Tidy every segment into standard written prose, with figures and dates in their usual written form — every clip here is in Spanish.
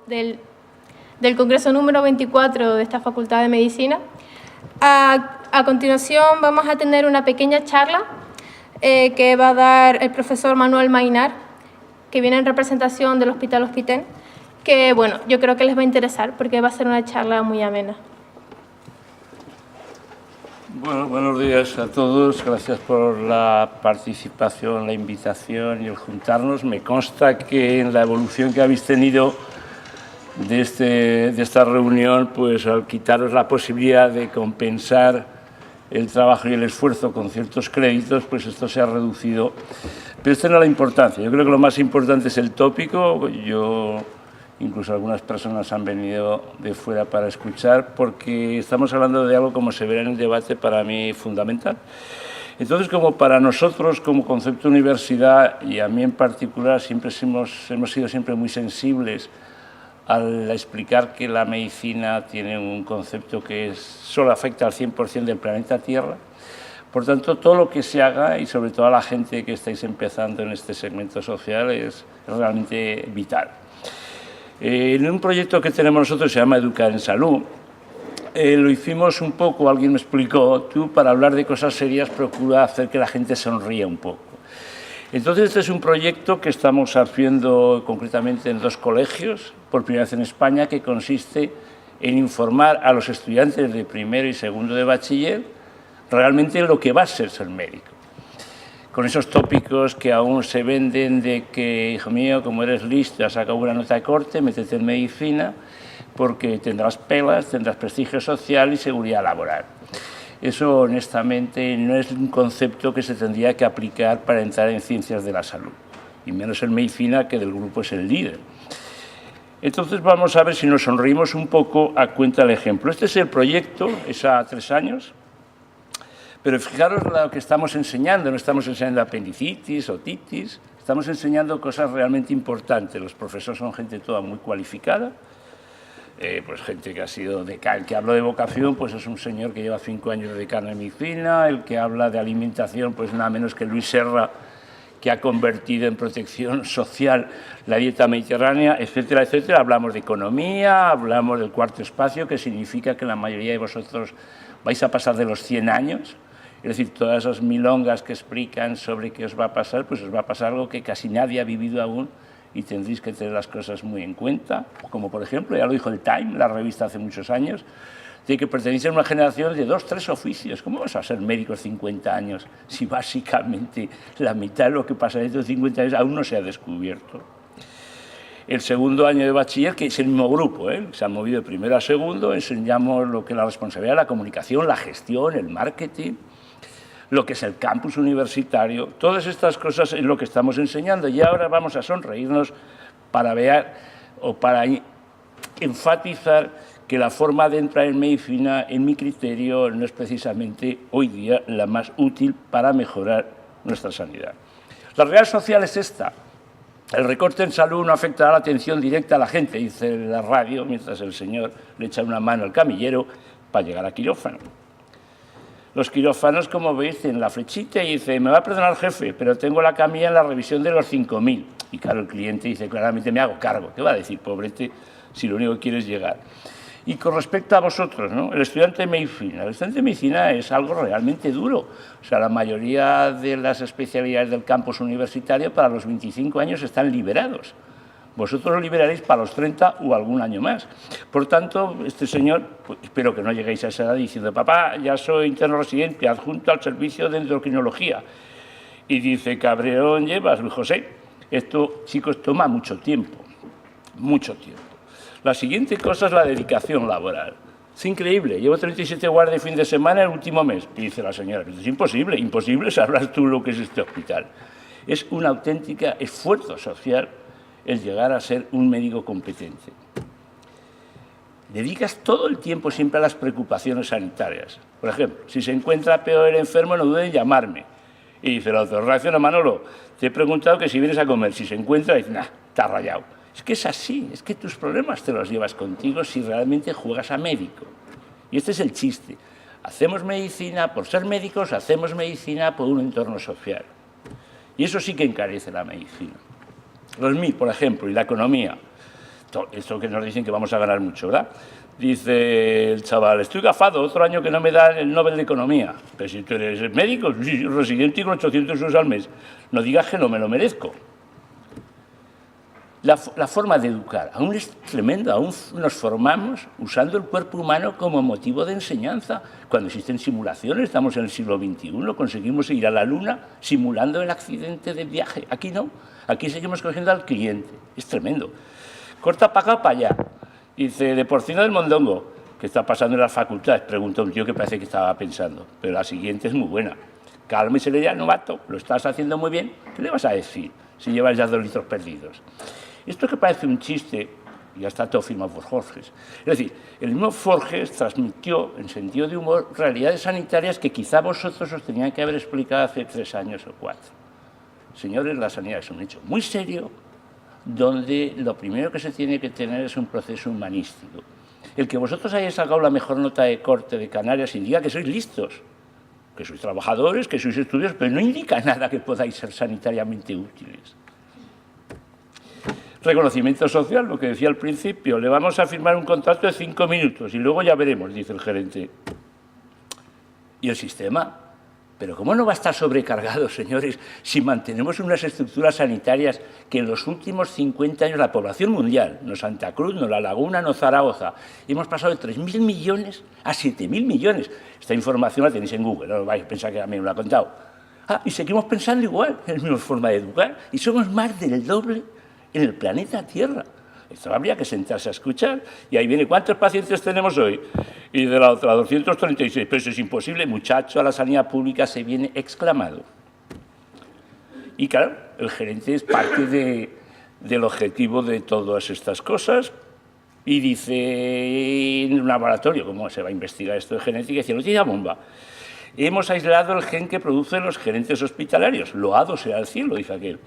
del Congreso número 24 de esta Facultad de Medicina. A continuación vamos a tener una pequeña charla que va a dar el profesor Manuel Maynar, que viene en representación del Hospital Hospitén, que bueno, yo creo que les va a interesar porque va a ser una charla muy amena. Bueno, buenos días a todos. Gracias por la participación, la invitación y el juntarnos. Me consta que en la evolución que habéis tenido de esta reunión, pues al quitaros la posibilidad de compensar el trabajo y el esfuerzo con ciertos créditos, pues esto se ha reducido. Pero esta no es la importancia. Yo creo que lo más importante es el tópico. Incluso algunas personas han venido de fuera para escuchar, porque estamos hablando de algo, como se verá en el debate, para mí fundamental. Entonces, como para nosotros, como concepto de universidad, y a mí en particular, siempre hemos sido siempre muy sensibles al explicar que la medicina tiene un concepto que solo afecta al 100% del planeta Tierra. Por tanto, todo lo que se haga, y sobre todo a la gente que estáis empezando en este segmento social, es realmente vital. En un proyecto que tenemos nosotros, se llama Educar en Salud, lo hicimos un poco, alguien me explicó, tú para hablar de cosas serias procura hacer que la gente sonría un poco. Entonces este es un proyecto que estamos haciendo concretamente en 2 colegios, por primera vez en España, que consiste en informar a los estudiantes de primero y segundo de bachiller realmente lo que va a ser médico. Con esos tópicos que aún se venden de que, hijo mío, como eres listo, has sacado una nota de corte, métete en medicina, porque tendrás pelas, tendrás prestigio social y seguridad laboral. Eso, honestamente, no es un concepto que se tendría que aplicar para entrar en ciencias de la salud, y menos en medicina, que del grupo es el líder. Entonces, vamos a ver si nos sonreímos un poco a cuenta del ejemplo. Este es el proyecto, es a 3 años. Pero fijaros lo que estamos enseñando, no estamos enseñando apendicitis, otitis, estamos enseñando cosas realmente importantes. Los profesores son gente toda muy cualificada, pues gente que ha sido decano. El que habla de vocación, pues es un señor que lleva 5 años de decano en medicina. El que habla de alimentación, pues nada menos que Luis Serra, que ha convertido en protección social la dieta mediterránea, etcétera, etcétera. Hablamos de economía, hablamos del cuarto espacio, que significa que la mayoría de vosotros vais a pasar de los 100 años. Es decir, todas esas milongas que explican sobre qué os va a pasar, pues os va a pasar algo que casi nadie ha vivido aún y tendréis que tener las cosas muy en cuenta. Como por ejemplo, ya lo dijo el Time, la revista hace muchos años, de que pertenecéis a una generación de 2 o 3 oficios. ¿Cómo vas a ser médicos 50 años si básicamente la mitad de lo que pasa dentro de 50 años aún no se ha descubierto? El segundo año de bachiller, que es el mismo grupo, se ha movido de primero a segundo, enseñamos lo que es la responsabilidad, la comunicación, la gestión, el marketing, lo que es el campus universitario. Todas estas cosas es lo que estamos enseñando, y ahora vamos a sonreírnos para ver o para enfatizar que la forma de entrar en medicina, en mi criterio, no es precisamente hoy día la más útil para mejorar nuestra sanidad. La realidad social es esta. El recorte en salud no afectará la atención directa a la gente, dice la radio, mientras el señor le echa una mano al camillero para llegar a quirófano. Los quirófanos, como veis, tienen la flechita y dice, me va a perdonar el jefe, pero tengo la camilla en la revisión de los 5.000. Y claro, el cliente dice, claramente me hago cargo. ¿Qué va a decir, pobrete, si lo único que quiere es llegar? Y con respecto a vosotros, ¿no? El estudiante de medicina es algo realmente duro. O sea, la mayoría de las especialidades del campus universitario para los 25 años están liberados. Vosotros lo liberaréis para los 30 o algún año más. Por tanto, este señor, pues, espero que no lleguéis a esa edad diciendo, papá, ya soy interno residente, adjunto al servicio de endocrinología. Y dice, cabrón llevas, Luis José. Esto, chicos, toma mucho tiempo, mucho tiempo. La siguiente cosa es la dedicación laboral. Es increíble, llevo 37 guardias de fin de semana el último mes. Y dice la señora, es imposible, imposible sabrás tú lo que es este hospital. Es un auténtico esfuerzo social el llegar a ser un médico competente. Dedicas todo el tiempo siempre a las preocupaciones sanitarias. Por ejemplo, si se encuentra peor el enfermo, no duden en llamarme. Y dice el otro, reacciona Manolo, te he preguntado que si vienes a comer, si se encuentra, dice, nah, está rayado. Es que es así, es que tus problemas te los llevas contigo si realmente juegas a médico. Y este es el chiste. Hacemos medicina por ser médicos, hacemos medicina por un entorno social. Y eso sí que encarece la medicina. Los MIR, por ejemplo, y la economía. esto que nos dicen que vamos a ganar mucho, ¿verdad? Dice el chaval, estoy gafado, otro año que no me dan el Nobel de Economía. Pero si tú eres médico, residente y con 800 euros al mes, no digas que no me lo merezco. La forma de educar aún es tremenda, aún nos formamos usando el cuerpo humano como motivo de enseñanza. Cuando existen simulaciones, estamos en el siglo XXI, conseguimos ir a la Luna simulando el accidente de viaje. Aquí no, aquí seguimos cogiendo al cliente, es tremendo. Corta para acá, para allá. Dice, de porcino del mondongo, ¿qué está pasando en las facultades? Preguntó un tío que parece que estaba pensando, pero la siguiente es muy buena. Calma y serenidad, novato, lo estás haciendo muy bien, ¿qué le vas a decir si llevas ya 2 litros perdidos? Esto que parece un chiste, ya está todo firmado por Forges. Es decir, el mismo Forges transmitió, en sentido de humor, realidades sanitarias que quizá vosotros os tenían que haber explicado hace 3 años o 4. Señores, la sanidad es un hecho muy serio, donde lo primero que se tiene que tener es un proceso humanístico. El que vosotros hayáis sacado la mejor nota de corte de Canarias indica que sois listos, que sois trabajadores, que sois estudiosos, pero no indica nada que podáis ser sanitariamente útiles. Reconocimiento social, lo que decía al principio, le vamos a firmar un contrato de 5 minutos y luego ya veremos, dice el gerente. ¿Y el sistema? Pero ¿cómo no va a estar sobrecargado, señores, si mantenemos unas estructuras sanitarias que en los últimos 50 años la población mundial, no Santa Cruz, no La Laguna, no Zaragoza, hemos pasado de 3.000 millones a 7.000 millones? Esta información la tenéis en Google, no vais a pensar que a mí me lo ha contado. Y seguimos pensando igual, es la misma forma de educar, y somos más del doble en el planeta Tierra. Esto habría que sentarse a escuchar. Y ahí viene, ¿cuántos pacientes tenemos hoy? Y de la otra, 236. Pero eso es imposible, muchacho, a la sanidad pública se viene exclamado. Y claro, el gerente es parte del objetivo de todas estas cosas. Y dice, en un laboratorio, ¿cómo se va a investigar esto de genética? Dice, noticia bomba. Hemos aislado el gen que producen los gerentes hospitalarios. Loado sea el cielo, dice aquel.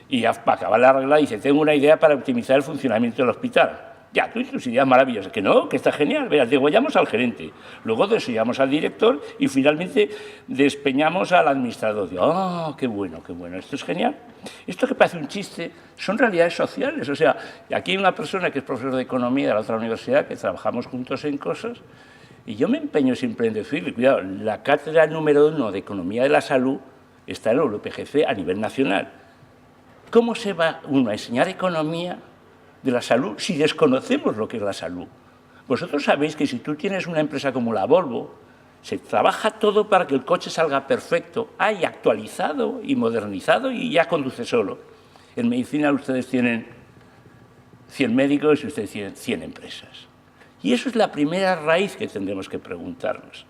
Y ya para acabar la regla dice, tengo una idea para optimizar el funcionamiento del hospital. Ya, tú y tus ideas maravillosas. Que no, que está genial. Verás, degollamos al gerente, luego desollamos al director y finalmente despeñamos al administrador. ¡Ah, qué bueno, qué bueno! Esto es genial. Esto que parece un chiste son realidades sociales. O sea, aquí hay una persona que es profesor de economía de la otra universidad, que trabajamos juntos en cosas, y yo me empeño siempre en decirle, cuidado, la cátedra número 1 de Economía de la Salud está en el UPGC a nivel nacional. ¿Cómo se va uno a enseñar economía de la salud si desconocemos lo que es la salud? Vosotros sabéis que si tú tienes una empresa como la Volvo, se trabaja todo para que el coche salga perfecto, y actualizado y modernizado y ya conduce solo. En medicina ustedes tienen 100 médicos y ustedes tienen 100 empresas. Y eso es la primera raíz que tendremos que preguntarnos.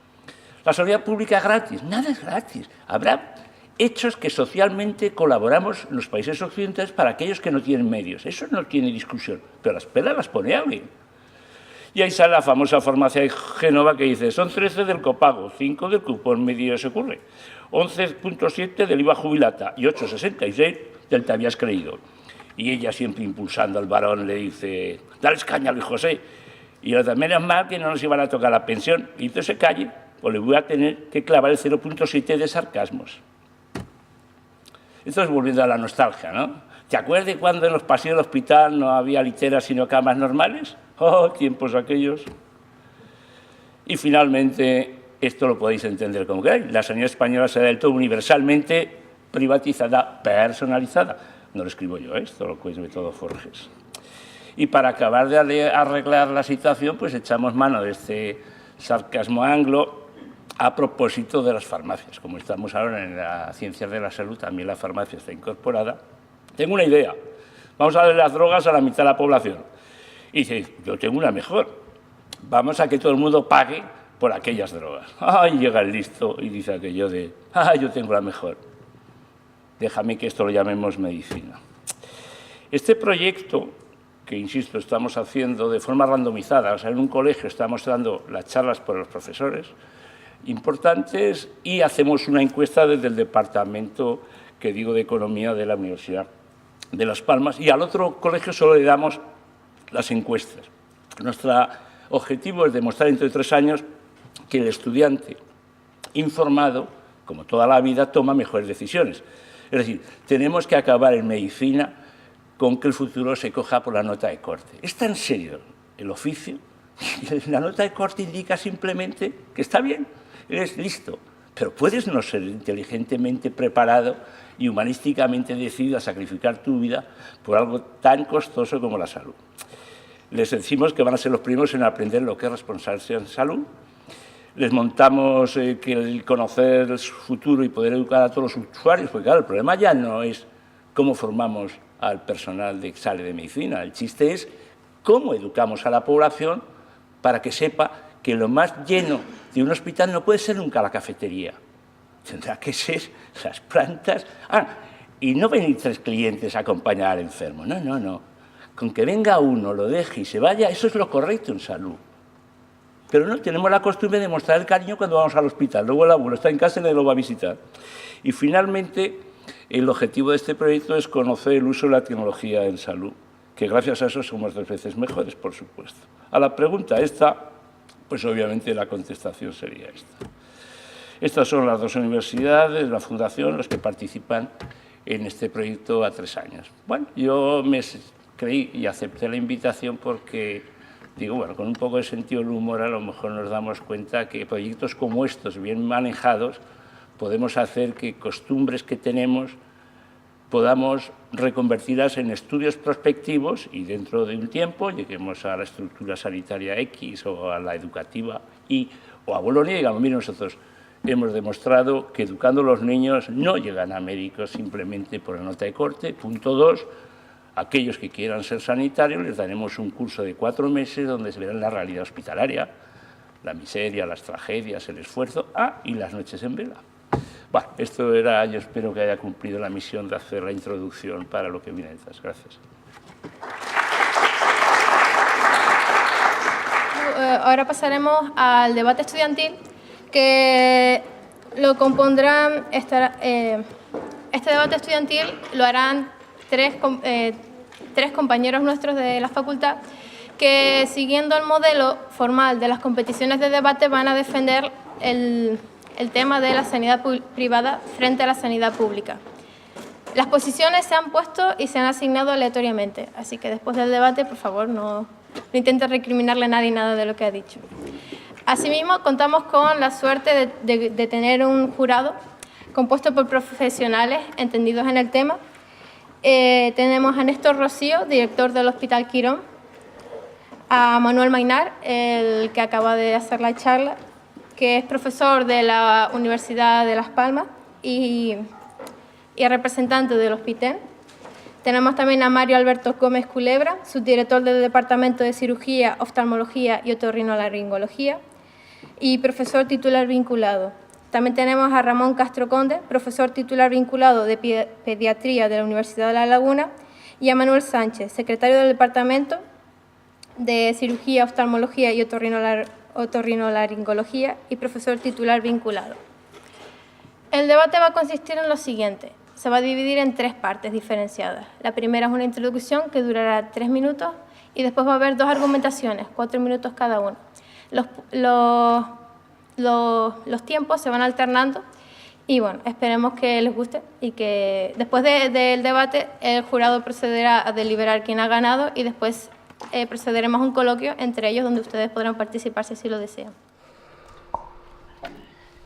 ¿La sanidad pública es gratis? Nada es gratis. Habrá hechos que socialmente colaboramos en los países occidentales para aquellos que no tienen medios. Eso no tiene discusión, pero las pelas las pone alguien. Y ahí sale la famosa farmacia de Génova que dice, son 13 del copago, 5 del cupón medio se ocurre, 11,7 del IVA jubilata y 8,66 del te habías creído. Y ella siempre impulsando al varón le dice, dale caña a Luis José. Y los de menos mal que no nos iban a tocar la pensión. Y entonces se calle, o le voy a tener que clavar el 0,7 de sarcasmos. Esto es volviendo a la nostalgia, ¿no? ¿Te acuerdas cuando en los pasillos del hospital no había literas sino camas normales? ¡Oh, tiempos aquellos! Y finalmente, esto lo podéis entender como queráis. La sanidad española será del todo universalmente privatizada, personalizada. No lo escribo yo, esto lo cuenta todo Forges. Y para acabar de arreglar la situación, pues echamos mano de este sarcasmo anglo a propósito de las farmacias. Como estamos ahora en las ciencias de la salud, también la farmacia está incorporada. Tengo una idea. Vamos a darle las drogas a la mitad de la población. Y dice, yo tengo una mejor. Vamos a que todo el mundo pague por aquellas drogas. ¡Ay! Llega el listo y dice aquello de, ¡ay! Yo tengo la mejor. Déjame que esto lo llamemos medicina. Este proyecto, que insisto, estamos haciendo de forma randomizada, o sea, en un colegio estamos dando las charlas por los profesores importantes y hacemos una encuesta desde el departamento que digo de Economía de la Universidad de Las Palmas y al otro colegio solo le damos las encuestas. Nuestro objetivo es demostrar entre 3 años que el estudiante informado, como toda la vida, toma mejores decisiones. Es decir, tenemos que acabar en medicina con que el futuro se coja por la nota de corte. Es tan serio el oficio, y la nota de corte indica simplemente que está bien, eres listo, pero puedes no ser inteligentemente preparado y humanísticamente decidido a sacrificar tu vida por algo tan costoso como la salud. Les decimos que van a ser los primeros en aprender lo que es responsabilidad en salud. Les montamos que el conocer el futuro y poder educar a todos los usuarios, porque claro, el problema ya no es cómo formamos al personal que sale de medicina, el chiste es cómo educamos a la población para que sepa que lo más lleno de un hospital no puede ser nunca la cafetería, tendrá que ser las plantas. Y no venir 3 clientes a acompañar al enfermo, no, no, no. Con que venga uno, lo deje y se vaya, eso es lo correcto en salud. Pero no tenemos la costumbre de mostrar el cariño cuando vamos al hospital. Luego el abuelo está en casa y nadie lo va a visitar. Y finalmente, el objetivo de este proyecto es conocer el uso de la tecnología en salud, que gracias a eso somos 2 veces mejores, por supuesto. A la pregunta esta, pues obviamente la contestación sería esta. Estas son las 2 universidades, la fundación, los que participan en este proyecto a 3 años. Bueno, yo me creí y acepté la invitación porque, digo, bueno, con un poco de sentido del humor a lo mejor nos damos cuenta que proyectos como estos, bien manejados, podemos hacer que costumbres que tenemos podamos reconvertirlas en estudios prospectivos y dentro de un tiempo lleguemos a la estructura sanitaria X o a la educativa Y o a Bolonia y digamos, miren, nosotros hemos demostrado que educando a los niños no llegan a médicos simplemente por la nota de corte. Punto 2, aquellos que quieran ser sanitarios les daremos un curso de 4 meses donde se verán la realidad hospitalaria, la miseria, las tragedias, el esfuerzo y las noches en vela. Bueno, esto era, yo espero que haya cumplido la misión de hacer la introducción para lo que viene detrás. Gracias. Ahora pasaremos al debate estudiantil, que lo compondrán, este debate estudiantil lo harán tres compañeros nuestros de la facultad que, siguiendo el modelo formal de las competiciones de debate, van a defender el tema de la sanidad privada frente a la sanidad pública. Las posiciones se han puesto y se han asignado aleatoriamente, así que después del debate, por favor, no intenten recriminarle a nadie nada de lo que ha dicho. Asimismo, contamos con la suerte de tener un jurado compuesto por profesionales entendidos en el tema. Tenemos a Néstor Rocío, director del Hospital Quirón, a Manuel Maynar, el que acaba de hacer la charla, que es profesor de la Universidad de Las Palmas y representante del Hospital. Tenemos también a Mario Alberto Gómez Culebra, subdirector del Departamento de Cirugía, Oftalmología y Otorrinolaringología y profesor titular vinculado. También tenemos a Ramón Castro Conde, profesor titular vinculado de Pediatría de la Universidad de La Laguna, y a Manuel Sánchez, secretario del Departamento de Cirugía, Oftalmología y Otorrinolaringología y profesor titular vinculado. El debate va a consistir en lo siguiente. Se va a dividir en 3 partes diferenciadas. La primera es una introducción que durará 3 minutos y después va a haber 2 argumentaciones, 4 minutos cada una. Los tiempos se van alternando y bueno, esperemos que les guste y que después del debate el jurado procederá a deliberar quién ha ganado y después procederemos a un coloquio entre ellos donde ustedes podrán participar si así lo desean.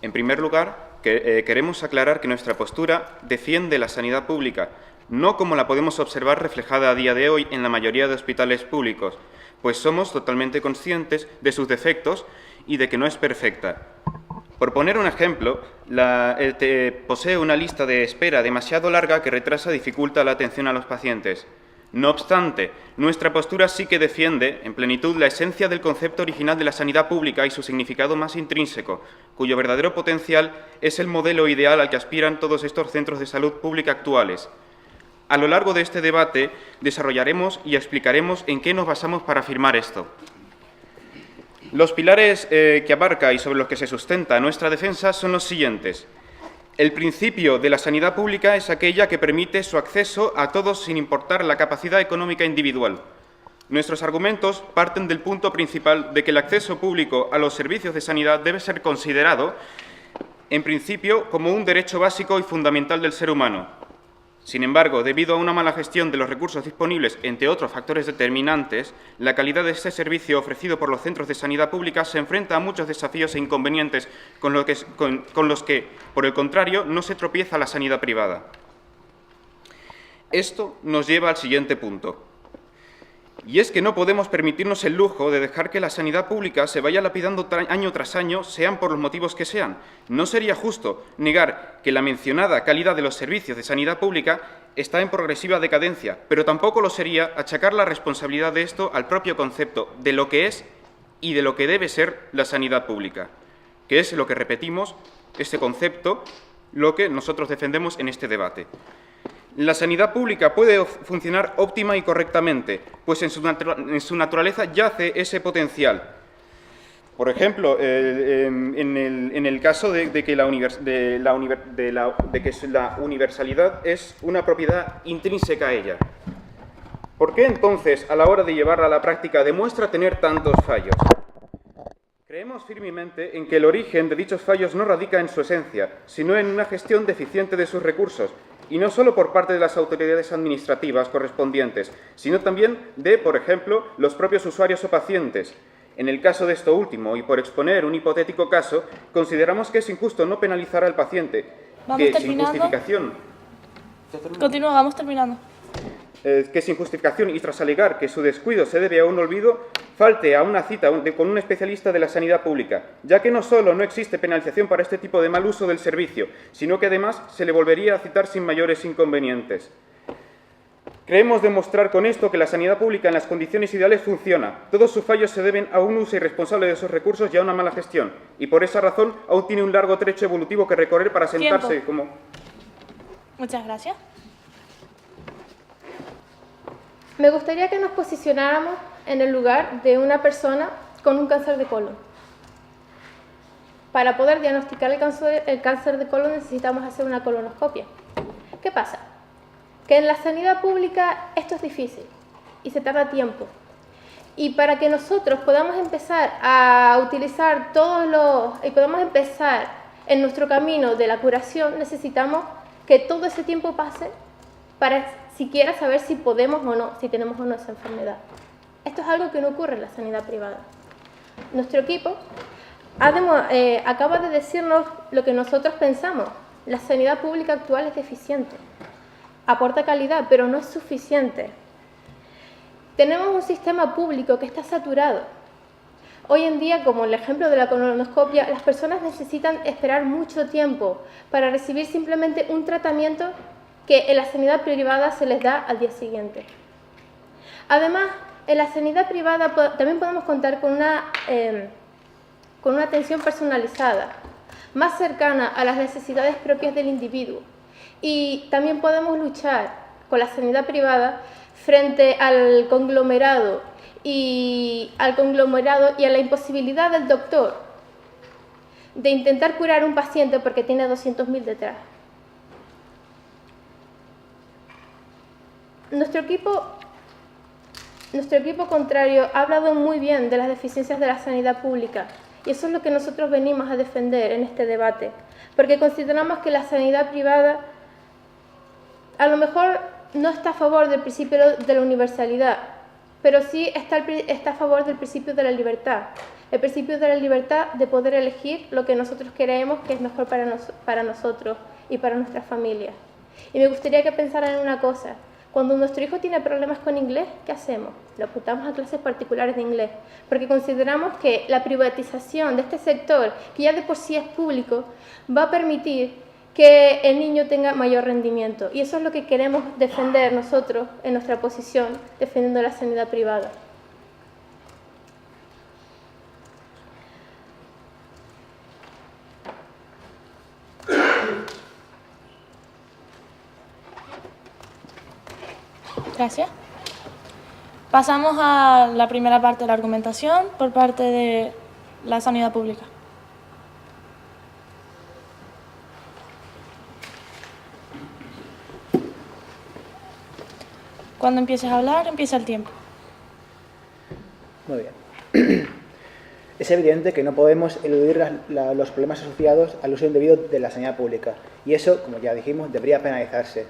En primer lugar, queremos aclarar que nuestra postura defiende la sanidad pública, no como la podemos observar reflejada a día de hoy en la mayoría de hospitales públicos, pues somos totalmente conscientes de sus defectos y de que no es perfecta. Por poner un ejemplo, posee una lista de espera demasiado larga que retrasa y dificulta la atención a los pacientes. No obstante, nuestra postura sí que defiende en plenitud la esencia del concepto original de la sanidad pública y su significado más intrínseco, cuyo verdadero potencial es el modelo ideal al que aspiran todos estos centros de salud pública actuales. A lo largo de este debate desarrollaremos y explicaremos en qué nos basamos para afirmar esto. Los pilares que abarca y sobre los que se sustenta nuestra defensa son los siguientes. El principio de la sanidad pública es aquella que permite su acceso a todos sin importar la capacidad económica individual. Nuestros argumentos parten del punto principal de que el acceso público a los servicios de sanidad debe ser considerado, en principio, como un derecho básico y fundamental del ser humano. Sin embargo, debido a una mala gestión de los recursos disponibles, entre otros factores determinantes, la calidad de este servicio ofrecido por los centros de sanidad pública se enfrenta a muchos desafíos e inconvenientes con los que, por el contrario, no se tropieza la sanidad privada. Esto nos lleva al siguiente punto. Y es que no podemos permitirnos el lujo de dejar que la sanidad pública se vaya lapidando año tras año, sean por los motivos que sean. No sería justo negar que la mencionada calidad de los servicios de sanidad pública está en progresiva decadencia, pero tampoco lo sería achacar la responsabilidad de esto al propio concepto de lo que es y de lo que debe ser la sanidad pública, que es lo que repetimos, este concepto, lo que nosotros defendemos en este debate. La sanidad pública puede funcionar óptima y correctamente, pues en su naturaleza yace ese potencial. Por ejemplo, en el caso de que la universalidad es una propiedad intrínseca a ella. ¿Por qué entonces, a la hora de llevarla a la práctica, demuestra tener tantos fallos? Creemos firmemente en que el origen de dichos fallos no radica en su esencia, sino en una gestión deficiente de sus recursos, y no solo por parte de las autoridades administrativas correspondientes, sino también de, por ejemplo, los propios usuarios o pacientes. En el caso de esto último, y por exponer un hipotético caso, consideramos que es injusto no penalizar al paciente, que sin justificación... Continúa, vamos terminando. Que sin justificación y tras alegar que su descuido se debe a un olvido, falte a una cita con un especialista de la sanidad pública, ya que no solo no existe penalización para este tipo de mal uso del servicio, sino que además se le volvería a citar sin mayores inconvenientes. Creemos demostrar con esto que la sanidad pública en las condiciones ideales funciona. Todos sus fallos se deben a un uso irresponsable de esos recursos y a una mala gestión, y por esa razón aún tiene un largo trecho evolutivo que recorrer para sentarse Tiempo. como... Muchas gracias. Me gustaría que nos posicionáramos en el lugar de una persona con un cáncer de colon. Para poder diagnosticar el cáncer de colon necesitamos hacer una colonoscopia. ¿Qué pasa? Que en la sanidad pública esto es difícil y se tarda tiempo. Y para que nosotros podamos empezar a utilizar y podamos empezar en nuestro camino de la curación, necesitamos que todo ese tiempo pase para siquiera saber si podemos o no, si tenemos o no esa enfermedad. Esto es algo que no ocurre en la sanidad privada. Nuestro equipo acaba de decirnos lo que nosotros pensamos. La sanidad pública actual es deficiente. Aporta calidad, pero no es suficiente. Tenemos un sistema público que está saturado. Hoy en día, como el ejemplo de la colonoscopia, las personas necesitan esperar mucho tiempo para recibir simplemente un tratamiento que en la sanidad privada se les da al día siguiente. Además, en la sanidad privada también podemos contar con una atención personalizada, más cercana a las necesidades propias del individuo. Y también podemos luchar con la sanidad privada frente al conglomerado y a la imposibilidad del doctor de intentar curar a un paciente porque tiene 200.000 detrás. Nuestro equipo contrario ha hablado muy bien de las deficiencias de la sanidad pública y eso es lo que nosotros venimos a defender en este debate, porque consideramos que la sanidad privada a lo mejor no está a favor del principio de la universalidad, pero sí está a favor del principio de la libertad, el principio de la libertad de poder elegir lo que nosotros queremos que es mejor para nosotros y para nuestra familia. Y me gustaría que pensaran en una cosa. Cuando nuestro hijo tiene problemas con inglés, ¿qué hacemos? Lo apuntamos a clases particulares de inglés, porque consideramos que la privatización de este sector, que ya de por sí es público, va a permitir que el niño tenga mayor rendimiento. Y eso es lo que queremos defender nosotros en nuestra posición, defendiendo la sanidad privada. Gracias. Pasamos a la primera parte de la argumentación por parte de la sanidad pública. Cuando empieces a hablar, empieza el tiempo. Muy bien. Es evidente que no podemos eludir los problemas asociados al uso indebido de la sanidad pública y eso, como ya dijimos, debería penalizarse.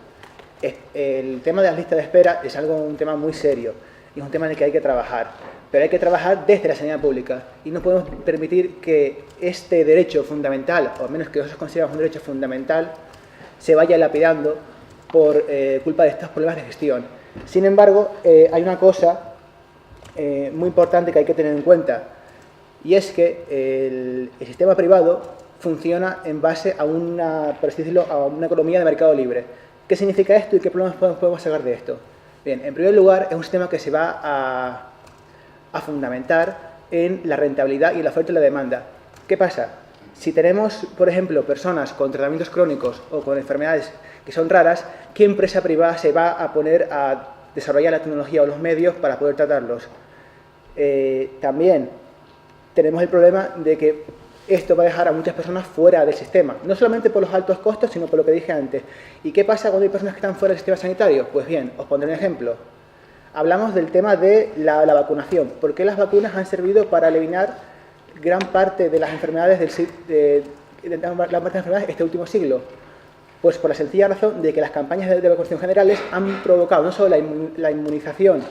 El tema de las listas de espera es un tema muy serio y es un tema en el que hay que trabajar, pero hay que trabajar desde la sanidad pública y no podemos permitir que este derecho fundamental, o al menos que nosotros consideramos un derecho fundamental, se vaya lapidando por culpa de estos problemas de gestión. Sin embargo, hay una cosa muy importante que hay que tener en cuenta, y es que el sistema privado funciona en base a por así decirlo, a una economía de mercado libre. ¿Qué significa esto y qué problemas podemos sacar de esto? Bien, en primer lugar, es un sistema que se va a fundamentar en la rentabilidad y la oferta y la demanda. ¿Qué pasa? Si tenemos, por ejemplo, personas con tratamientos crónicos o con enfermedades que son raras, ¿qué empresa privada se va a poner a desarrollar la tecnología o los medios para poder tratarlos? También tenemos el problema de que esto va a dejar a muchas personas fuera del sistema, no solamente por los altos costos, sino por lo que dije antes. ¿Y qué pasa cuando hay personas que están fuera del sistema sanitario? Pues bien, os pondré un ejemplo. Hablamos del tema de la vacunación. ¿Por qué las vacunas han servido para eliminar gran parte de las enfermedades este último siglo? Pues por la sencilla razón de que las campañas de vacunación generales han provocado no solo la inmunización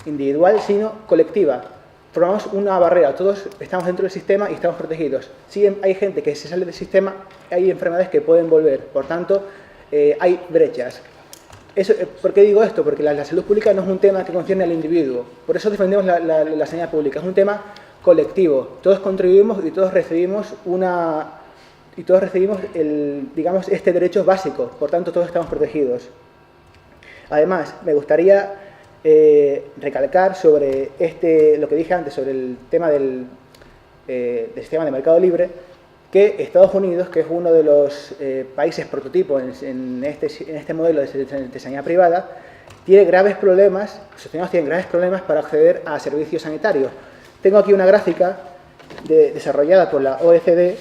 individual, sino colectiva. Formamos una barrera, todos estamos dentro del sistema y estamos protegidos. Si hay gente que se sale del sistema, hay enfermedades que pueden volver, por tanto, hay brechas. ¿Por qué digo esto? Porque la salud pública no es un tema que concierne al individuo, por eso defendemos la sanidad pública, es un tema colectivo, todos contribuimos y todos recibimos digamos, este derecho básico, por tanto todos estamos protegidos. Además, me gustaría recalcar sobre lo que dije antes, sobre el tema del sistema de mercado libre, que Estados Unidos, que es uno de los países prototipo en este modelo de sanidad privada, tiene graves problemas, sus ciudadanos tienen graves problemas para acceder a servicios sanitarios. Tengo aquí una gráfica desarrollada por la OECD,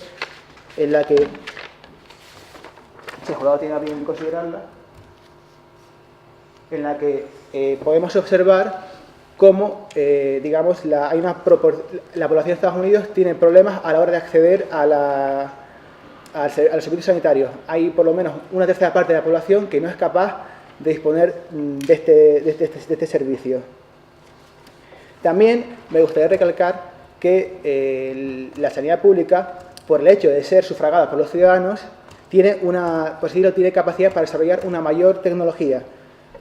en la que, si el jugador tiene bien considerarla, en la que podemos observar cómo, digamos, la población de Estados Unidos tiene problemas a la hora de acceder a los servicios sanitarios. Hay por lo menos una tercera parte de la población que no es capaz de disponer de este servicio. También me gustaría recalcar que la sanidad pública, por el hecho de ser sufragada por los ciudadanos, tiene capacidad para desarrollar una mayor tecnología.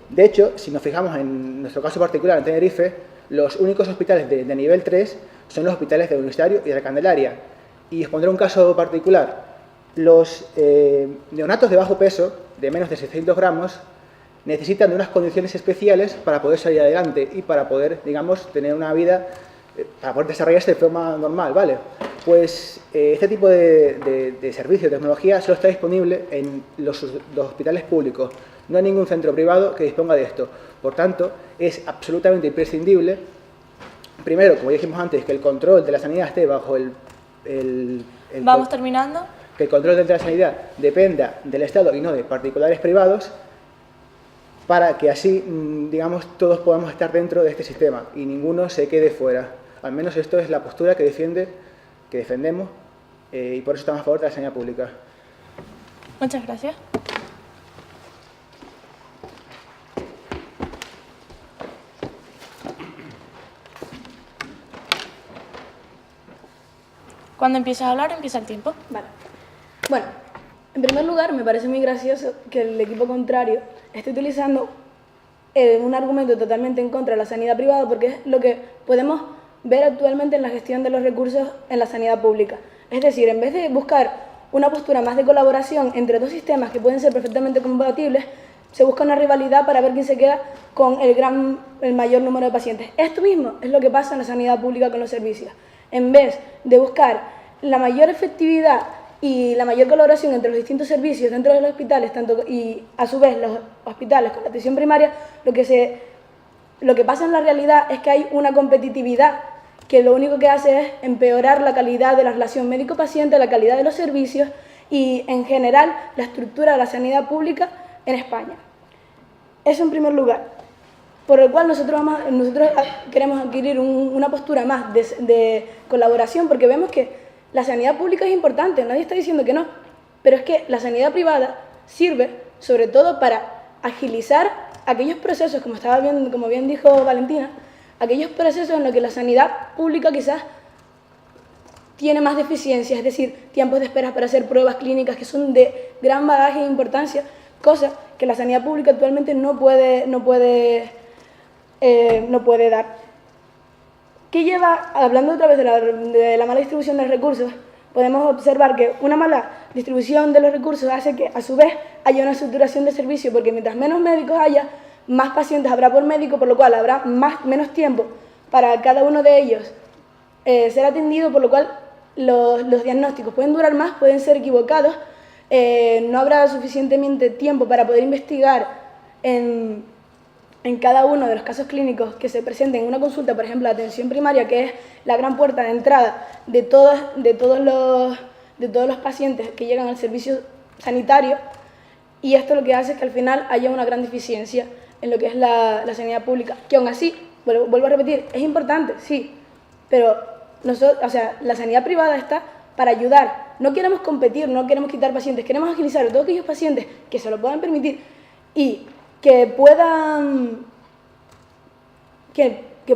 De hecho, si nos fijamos en nuestro caso particular en Tenerife, los únicos hospitales de nivel 3 son los hospitales de Universitario y de la Candelaria. Y os pondré un caso particular. Los neonatos de bajo peso, de menos de 600 gramos, necesitan de unas condiciones especiales para poder salir adelante y para poder, digamos, tener una vida, para poder desarrollarse de forma normal, ¿vale? Pues este tipo de servicio, de tecnología, solo está disponible en los hospitales públicos. No hay ningún centro privado que disponga de esto. Por tanto, es absolutamente imprescindible, primero, como dijimos antes, que el control de la sanidad esté bajo Vamos terminando. Que el control de la sanidad dependa del Estado y no de particulares privados, para que así, digamos, todos podamos estar dentro de este sistema y ninguno se quede fuera. Al menos esto es la postura que defendemos y por eso estamos a favor de la sanidad pública. Muchas gracias. Cuando empiezas a hablar, empieza el tiempo. Vale. Bueno, en primer lugar, me parece muy gracioso que el equipo contrario esté utilizando un argumento totalmente en contra de la sanidad privada, porque es lo que podemos ver actualmente en la gestión de los recursos en la sanidad pública. Es decir, en vez de buscar una postura más de colaboración entre dos sistemas que pueden ser perfectamente compatibles, se busca una rivalidad para ver quién se queda con el mayor número de pacientes. Esto mismo es lo que pasa en la sanidad pública con los servicios. En vez de buscar la mayor efectividad y la mayor colaboración entre los distintos servicios dentro de los hospitales, y a su vez los hospitales con la atención primaria, lo que pasa en la realidad es que hay una competitividad que lo único que hace es empeorar la calidad de la relación médico-paciente, la calidad de los servicios y, en general, la estructura de la sanidad pública en España. Eso en primer lugar. Por el cual nosotros queremos adquirir una postura más de colaboración, porque vemos que la sanidad pública es importante, nadie está diciendo que no, pero es que la sanidad privada sirve sobre todo para agilizar aquellos procesos, como bien dijo Valentina, aquellos procesos en los que la sanidad pública quizás tiene más deficiencias, es decir, tiempos de espera para hacer pruebas clínicas que son de gran bagaje e importancia, cosas que la sanidad pública actualmente no puede dar. ¿Qué lleva, hablando otra vez de la mala distribución de los recursos? Podemos observar que una mala distribución de los recursos hace que, a su vez, haya una saturación de servicio, porque mientras menos médicos haya, más pacientes habrá por médico, por lo cual habrá menos tiempo para cada uno de ellos ser atendido, por lo cual los diagnósticos pueden durar más, pueden ser equivocados, no habrá suficientemente tiempo para poder investigar en cada uno de los casos clínicos que se presenten en una consulta, por ejemplo, la atención primaria, que es la gran puerta de entrada de todos los pacientes que llegan al servicio sanitario, y esto lo que hace es que al final haya una gran deficiencia en lo que es la sanidad pública, que aún así, vuelvo a repetir, es importante, sí, pero la sanidad privada está para ayudar. No queremos competir, no queremos quitar pacientes, queremos agilizar a todos aquellos pacientes que se lo puedan permitir y que puedan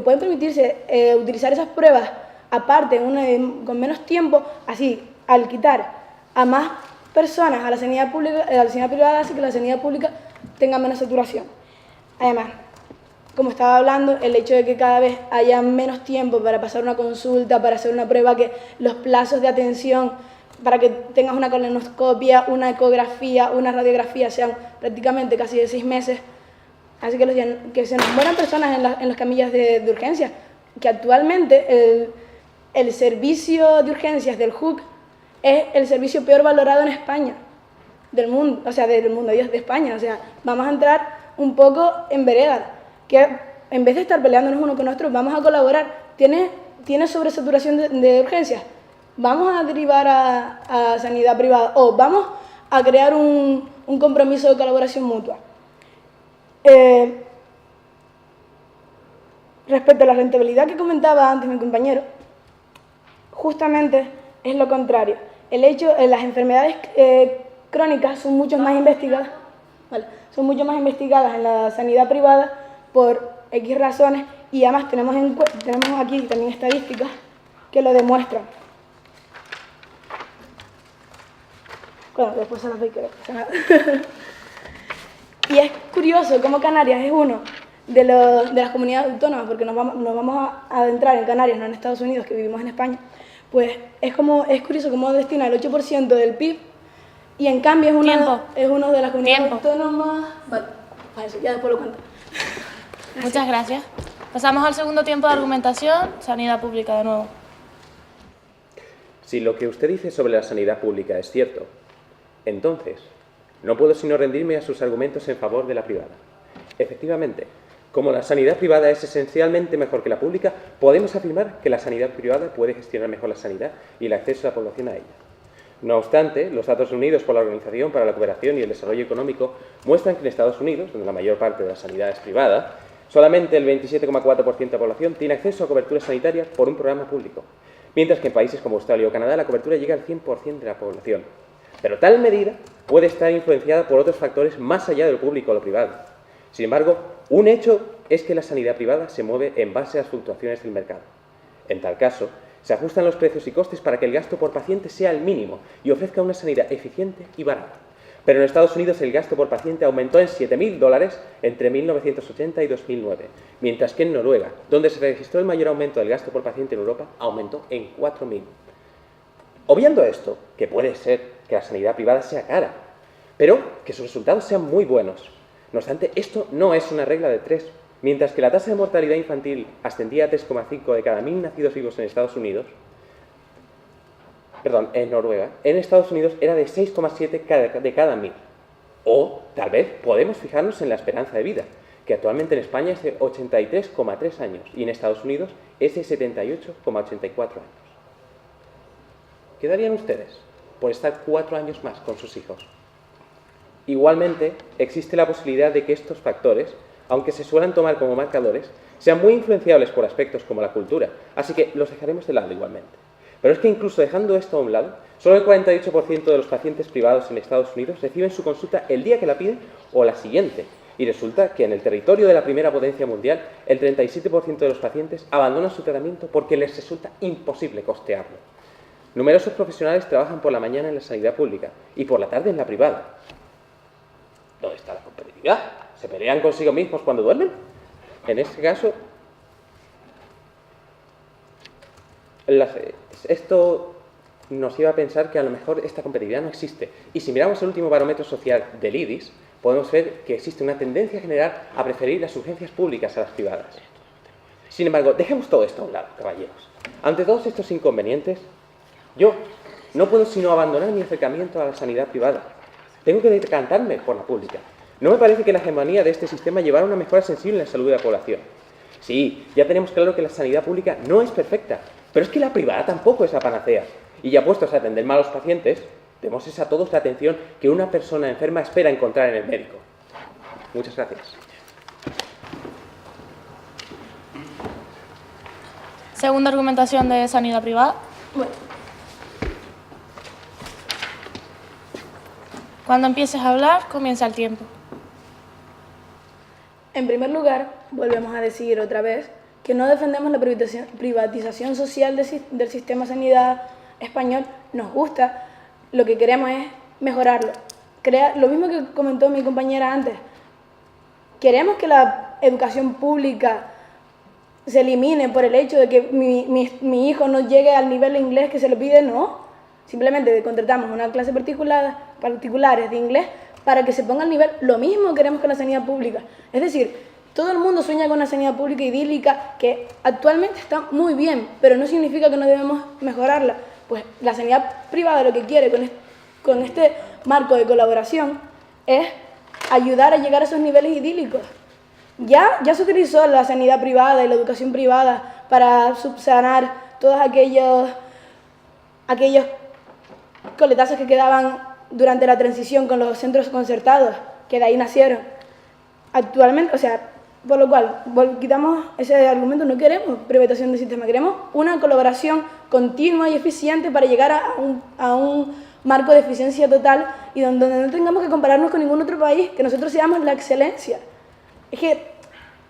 permitirse utilizar esas pruebas aparte, con menos tiempo, así, al quitar a más personas a la sanidad privada, hace que la sanidad pública tenga menos saturación. Además, como estaba hablando, el hecho de que cada vez haya menos tiempo para pasar una consulta, para hacer una prueba, que los plazos de atención para que tengas una colonoscopia, una ecografía, una radiografía sean prácticamente casi de 6 meses, así que se nos mueran personas en las camillas de urgencia, que actualmente el servicio de urgencias del HUC es el servicio peor valorado en España, del mundo, de España, vamos a entrar un poco en vereda, que en vez de estar peleándonos uno con otro, vamos a colaborar. ¿Tiene sobresaturación de urgencias? Vamos a derivar a sanidad privada o vamos a crear un compromiso de colaboración mutua. Respecto a la rentabilidad que comentaba antes mi compañero, justamente es lo contrario. Las enfermedades crónicas son mucho más investigadas, en la sanidad privada por X razones, y además tenemos aquí también estadísticas que lo demuestran. Bueno, después se las doy, que no pasa nada. Y es curioso cómo Canarias es uno de las comunidades autónomas, porque nos vamos a adentrar en Canarias, no en Estados Unidos, que vivimos en España, pues es curioso cómo destina el 8% del PIB, y en cambio es uno de las comunidades autónomas. Vale, para eso, ya después lo cuento. Gracias. Muchas gracias. Pasamos al segundo tiempo de argumentación, sanidad pública de nuevo. Si lo que usted dice sobre la sanidad pública es cierto, entonces no puedo sino rendirme a sus argumentos en favor de la privada. Efectivamente, como la sanidad privada es esencialmente mejor que la pública, podemos afirmar que la sanidad privada puede gestionar mejor la sanidad y el acceso de la población a ella. No obstante, los datos reunidos por la Organización para la Cooperación y el Desarrollo Económico muestran que en Estados Unidos, donde la mayor parte de la sanidad es privada, solamente el 27,4% de la población tiene acceso a cobertura sanitaria por un programa público, mientras que en países como Australia o Canadá la cobertura llega al 100% de la población. Pero tal medida puede estar influenciada por otros factores más allá de lo público o lo privado. Sin embargo, un hecho es que la sanidad privada se mueve en base a las fluctuaciones del mercado. En tal caso, se ajustan los precios y costes para que el gasto por paciente sea el mínimo y ofrezca una sanidad eficiente y barata. Pero en Estados Unidos el gasto por paciente aumentó en $7.000 entre 1980 y 2009, mientras que en Noruega, donde se registró el mayor aumento del gasto por paciente en Europa, aumentó en 4.000. Obviando esto, que puede ser que la sanidad privada sea cara, pero que sus resultados sean muy buenos. No obstante, esto no es una regla de 3. Mientras que la tasa de mortalidad infantil ascendía a 3,5 de cada 1.000 nacidos vivos en Noruega, en Estados Unidos era de 6,7 de cada 1.000. O, tal vez, podemos fijarnos en la esperanza de vida, que actualmente en España es de 83,3 años y en Estados Unidos es de 78,84 años. ¿Qué darían ustedes por estar 4 años más con sus hijos? Igualmente, existe la posibilidad de que estos factores, aunque se suelen tomar como marcadores, sean muy influenciables por aspectos como la cultura, así que los dejaremos de lado igualmente. Pero es que incluso dejando esto a un lado, solo el 48% de los pacientes privados en Estados Unidos reciben su consulta el día que la piden o la siguiente, Y resulta que en el territorio de la primera potencia mundial, el 37% de los pacientes abandonan su tratamiento porque les resulta imposible costearlo. Numerosos profesionales trabajan por la mañana en la sanidad pública y por la tarde en la privada. ¿Dónde está la competitividad? ¿Se pelean consigo mismos cuando duermen? En este caso, esto nos lleva a pensar que a lo mejor esta competitividad no existe. Y si miramos el último barómetro social del IDIS, podemos ver que existe una tendencia general a preferir las urgencias públicas a las privadas. Sin embargo, dejemos todo esto a un lado, caballeros. Ante todos estos inconvenientes, yo no puedo sino abandonar mi acercamiento a la sanidad privada. Tengo que decantarme por la pública. No me parece que la hegemonía de este sistema llevara a una mejora sensible en la salud de la población. Sí, ya tenemos claro que la sanidad pública no es perfecta, pero es que la privada tampoco es la panacea. Y ya puestos a atender mal a los pacientes, demos a todos la atención que una persona enferma espera encontrar en el médico. Muchas gracias. Segunda argumentación de sanidad privada. Bueno, Cuando empieces a hablar, comienza el tiempo. en primer lugar, volvemos a decir otra vez que no defendemos la privatización social del sistema de sanidad español. Nos gusta, lo que queremos es mejorarlo. Lo mismo que comentó mi compañera antes. Queremos que la educación pública se elimine por el hecho de que mi hijo no llegue al nivel de inglés que se le pide, no. Simplemente contratamos una clase particulares de inglés para que se ponga al nivel. Lo mismo queremos con la sanidad pública. Es decir, todo el mundo sueña con una sanidad pública idílica que actualmente está muy bien, pero no significa que no debemos mejorarla. Pues la sanidad privada lo que quiere con este marco de colaboración es ayudar a llegar a esos niveles idílicos. Ya se utilizó la sanidad privada y la educación privada para subsanar todos aquellos coletazos que quedaban durante la transición con los centros concertados, que de ahí nacieron. Actualmente, por lo cual, quitamos ese argumento, no queremos privatización del sistema, queremos una colaboración continua y eficiente para llegar a un marco de eficiencia total y donde no tengamos que compararnos con ningún otro país, que nosotros seamos la excelencia. Es que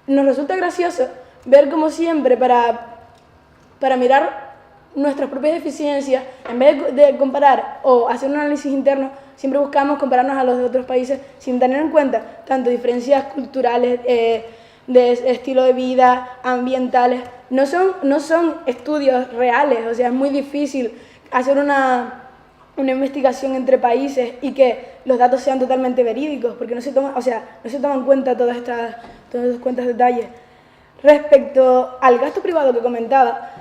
nos resulta gracioso ver como siempre para mirar nuestras propias deficiencias, en vez de comparar o hacer un análisis interno, siempre buscamos compararnos a los de otros países sin tener en cuenta tanto diferencias culturales, de estilo de vida, ambientales. No son estudios reales, es muy difícil hacer una investigación entre países y que los datos sean totalmente verídicos, porque no se toman en cuenta todos estos detalles. Respecto al gasto privado que comentaba,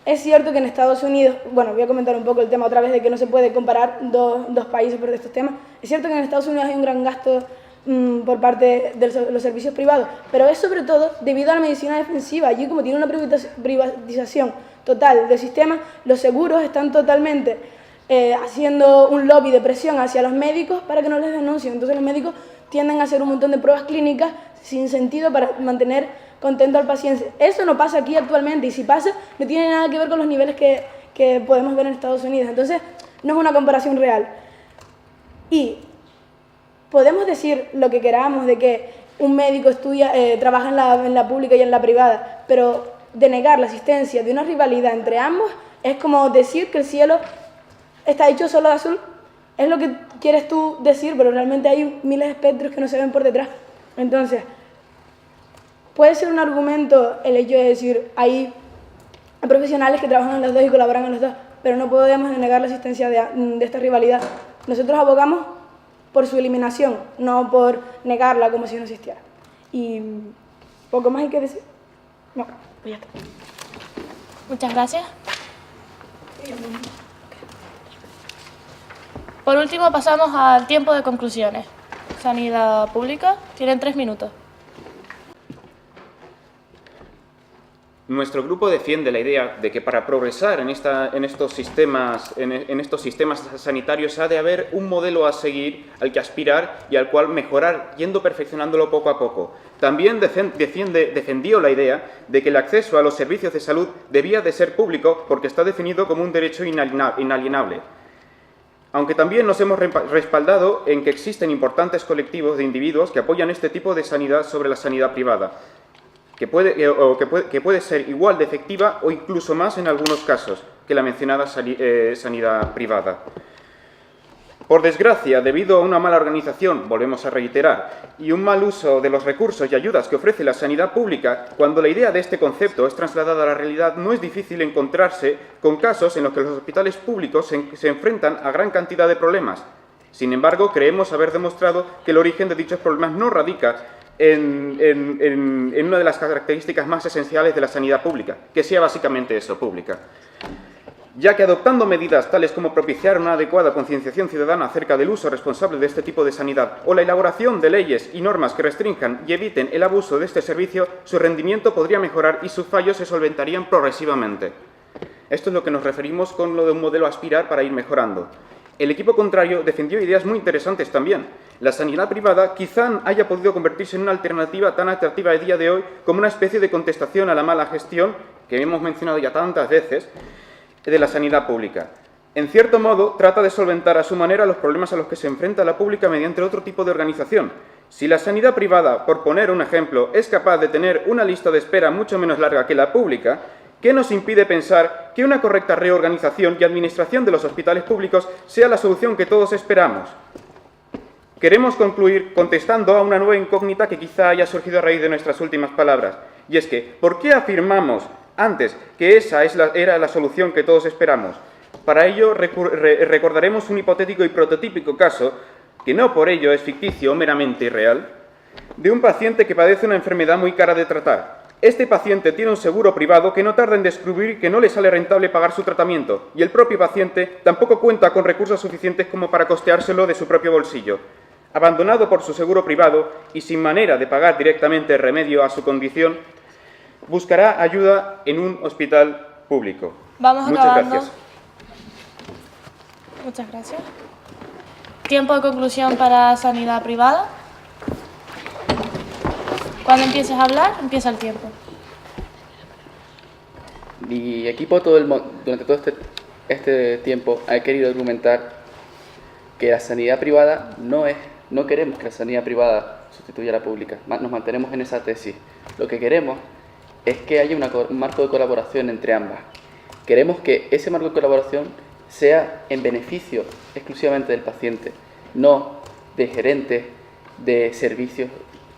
es cierto que en Estados Unidos, voy a comentar un poco el tema otra vez de que no se puede comparar dos países por estos temas. Es cierto que en Estados Unidos hay un gran gasto por parte de los servicios privados, pero es sobre todo debido a la medicina defensiva. Allí, como tiene una privatización total del sistema, los seguros están totalmente haciendo un lobby de presión hacia los médicos para que no les denuncien. Entonces los médicos tienden a hacer un montón de pruebas clínicas sin sentido para mantener contento al paciente. Eso no pasa aquí actualmente, y si pasa, no tiene nada que ver con los niveles que podemos ver en Estados Unidos. Entonces, no es una comparación real. Y podemos decir lo que queramos de que un médico trabaja en la pública y en la privada, pero denegar la existencia de una rivalidad entre ambos es como decir que el cielo está hecho solo de azul. Es lo que quieres tú decir, pero realmente hay miles de espectros que no se ven por detrás. Entonces, puede ser un argumento el hecho de decir hay profesionales que trabajan en los dos y colaboran en los dos, pero no podemos negar la existencia de esta rivalidad. Nosotros abogamos por su eliminación, no por negarla como si no existiera. Y poco más hay que decir. No, pues ya está. Muchas gracias. Por último, pasamos al tiempo de conclusiones. Sanidad pública, tienen 3 minutos. Nuestro grupo defiende la idea de que para progresar en estos sistemas sanitarios ha de haber un modelo a seguir, al que aspirar y al cual mejorar, yendo perfeccionándolo poco a poco. También defendió la idea de que el acceso a los servicios de salud debía de ser público porque está definido como un derecho inalienable. aunque también nos hemos respaldado en que existen importantes colectivos de individuos que apoyan este tipo de sanidad sobre la sanidad privada, que puede ser igual de efectiva o incluso más en algunos casos que la mencionada sanidad privada. Por desgracia, debido a una mala organización, volvemos a reiterar, y un mal uso de los recursos y ayudas que ofrece la sanidad pública, cuando la idea de este concepto es trasladada a la realidad, no es difícil encontrarse con casos en los que los hospitales públicos se enfrentan a gran cantidad de problemas. Sin embargo, creemos haber demostrado que el origen de dichos problemas no radica en una de las características más esenciales de la sanidad pública, que sea básicamente eso, pública. Ya que adoptando medidas tales como propiciar una adecuada concienciación ciudadana acerca del uso responsable de este tipo de sanidad o la elaboración de leyes y normas que restrinjan y eviten el abuso de este servicio, su rendimiento podría mejorar y sus fallos se solventarían progresivamente. Esto es lo que nos referimos con lo de un modelo a aspirar para ir mejorando. El equipo contrario defendió ideas muy interesantes también. La sanidad privada quizá haya podido convertirse en una alternativa tan atractiva a día de hoy como una especie de contestación a la mala gestión, que hemos mencionado ya tantas veces, de la sanidad pública. En cierto modo, trata de solventar a su manera los problemas a los que se enfrenta la pública mediante otro tipo de organización. Si la sanidad privada, por poner un ejemplo, es capaz de tener una lista de espera mucho menos larga que la pública, ¿qué nos impide pensar que una correcta reorganización y administración de los hospitales públicos sea la solución que todos esperamos? Queremos concluir contestando a una nueva incógnita que quizá haya surgido a raíz de nuestras últimas palabras, y es que, ¿por qué afirmamos antes que esa era la solución que todos esperamos? Para ello recordaremos un hipotético y prototípico caso, que no por ello es ficticio o meramente irreal, de un paciente que padece una enfermedad muy cara de tratar. Este paciente tiene un seguro privado que no tarda en descubrir que no le sale rentable pagar su tratamiento, y el propio paciente tampoco cuenta con recursos suficientes como para costeárselo de su propio bolsillo. Abandonado por su seguro privado y sin manera de pagar directamente el remedio a su condición, buscará ayuda en un hospital público. Vamos Muchas acabando. gracias. Muchas gracias. Tiempo de conclusión para sanidad privada. Cuando empieces a hablar, empieza el tiempo. Mi equipo durante todo este tiempo ha querido argumentar que la sanidad privada no queremos que la sanidad privada sustituya a la pública. Nos mantenemos en esa tesis. Lo que queremos es que haya un marco de colaboración entre ambas. Queremos que ese marco de colaboración sea en beneficio exclusivamente del paciente, no de gerentes, de servicios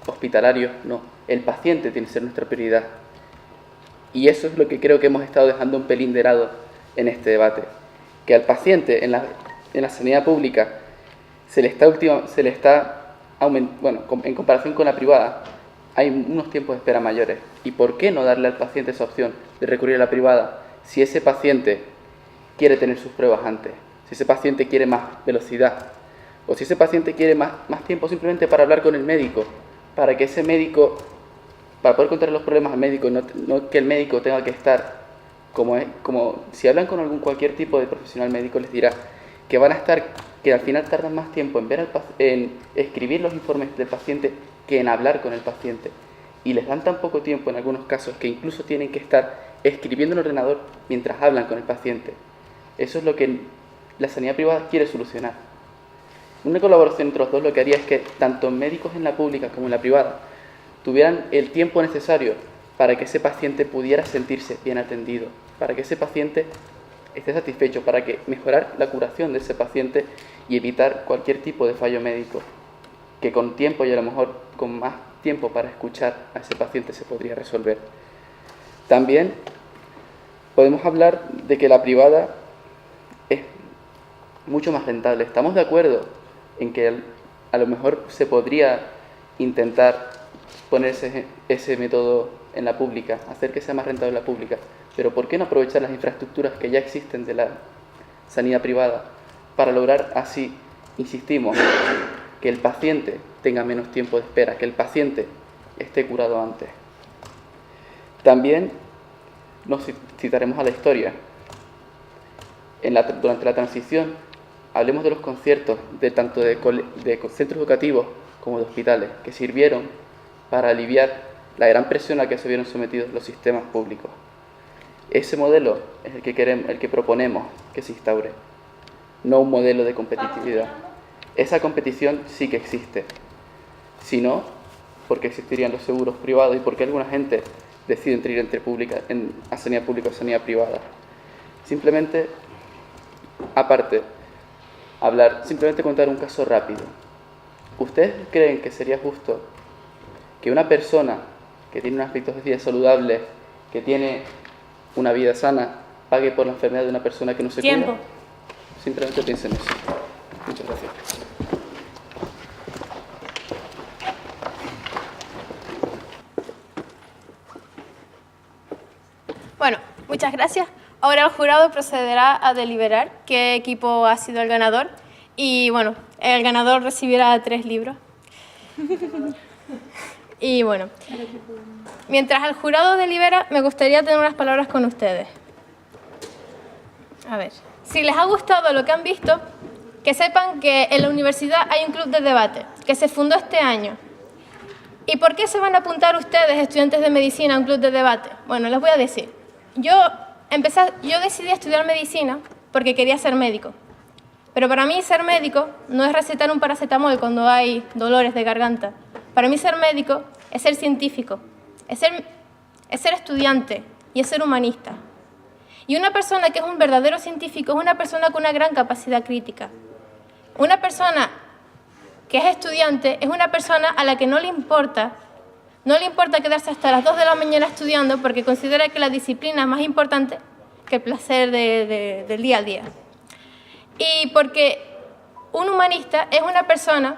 hospitalarios, no. El paciente tiene que ser nuestra prioridad. Y eso es lo que creo que hemos estado dejando un pelín de lado en este debate. Que al paciente en la sanidad pública en comparación con la privada, hay unos tiempos de espera mayores. ¿Y por qué no darle al paciente esa opción de recurrir a la privada si ese paciente quiere tener sus pruebas antes? Si ese paciente quiere más velocidad, o si ese paciente quiere más tiempo simplemente para hablar con el médico, para que ese médico, para poder contar los problemas al médico, no que el médico tenga que estar como si hablan con cualquier tipo de profesional médico, les dirá que van a estar, que al final tardan más tiempo en escribir los informes del paciente que en hablar con el paciente. Y les dan tan poco tiempo en algunos casos que incluso tienen que estar escribiendo en el ordenador mientras hablan con el paciente. Eso es lo que la sanidad privada quiere solucionar. Una colaboración entre los dos lo que haría es que tanto médicos en la pública como en la privada tuvieran el tiempo necesario para que ese paciente pudiera sentirse bien atendido, para que ese paciente esté satisfecho, para que mejorar la curación de ese paciente y evitar cualquier tipo de fallo médico, que con tiempo y a lo mejor con más tiempo para escuchar a ese paciente se podría resolver. También podemos hablar de que la privada es mucho más rentable. Estamos de acuerdo en que a lo mejor se podría intentar poner ese método en la pública, hacer que sea más rentable la pública, pero ¿por qué no aprovechar las infraestructuras que ya existen de la sanidad privada para lograr así, insistimos, que el paciente tenga menos tiempo de espera, que el paciente esté curado antes? También nos citaremos a la historia. Durante la transición, hablemos de los conciertos, tanto de centros educativos como de hospitales, que sirvieron para aliviar la gran presión a la que se vieron sometidos los sistemas públicos. Ese modelo es el que proponemos que se instaure. no un modelo de competitividad. Esa competición sí que existe. Si no, ¿por qué existirían los seguros privados y por qué alguna gente decide entrar a sanidad pública o sanidad privada? Simplemente, aparte, simplemente contar un caso rápido. ¿Ustedes creen que sería justo que una persona que tiene un aspecto de vida saludable, que tiene una vida sana, pague por la enfermedad de una persona que no se Tiempo. cuida? Simplemente piensen en eso. Muchas gracias. Bueno, muchas gracias. Ahora el jurado procederá a deliberar qué equipo ha sido el ganador y bueno, el ganador recibirá 3 libros. Y bueno, mientras el jurado delibera, me gustaría tener unas palabras con ustedes. A ver, si les ha gustado lo que han visto, que sepan que en la universidad hay un club de debate que se fundó este año. ¿Y por qué se van a apuntar ustedes, estudiantes de medicina, a un club de debate? Bueno, les voy a decir. Yo decidí estudiar medicina porque quería ser médico. Pero para mí ser médico no es recetar un paracetamol cuando hay dolores de garganta. Para mí ser médico es ser científico, es ser estudiante y es ser humanista. Y una persona que es un verdadero científico es una persona con una gran capacidad crítica. Una persona que es estudiante es una persona a la que no le importa quedarse hasta las 2 de la mañana estudiando porque considera que la disciplina es más importante que el placer del día a día. Y porque un humanista es una persona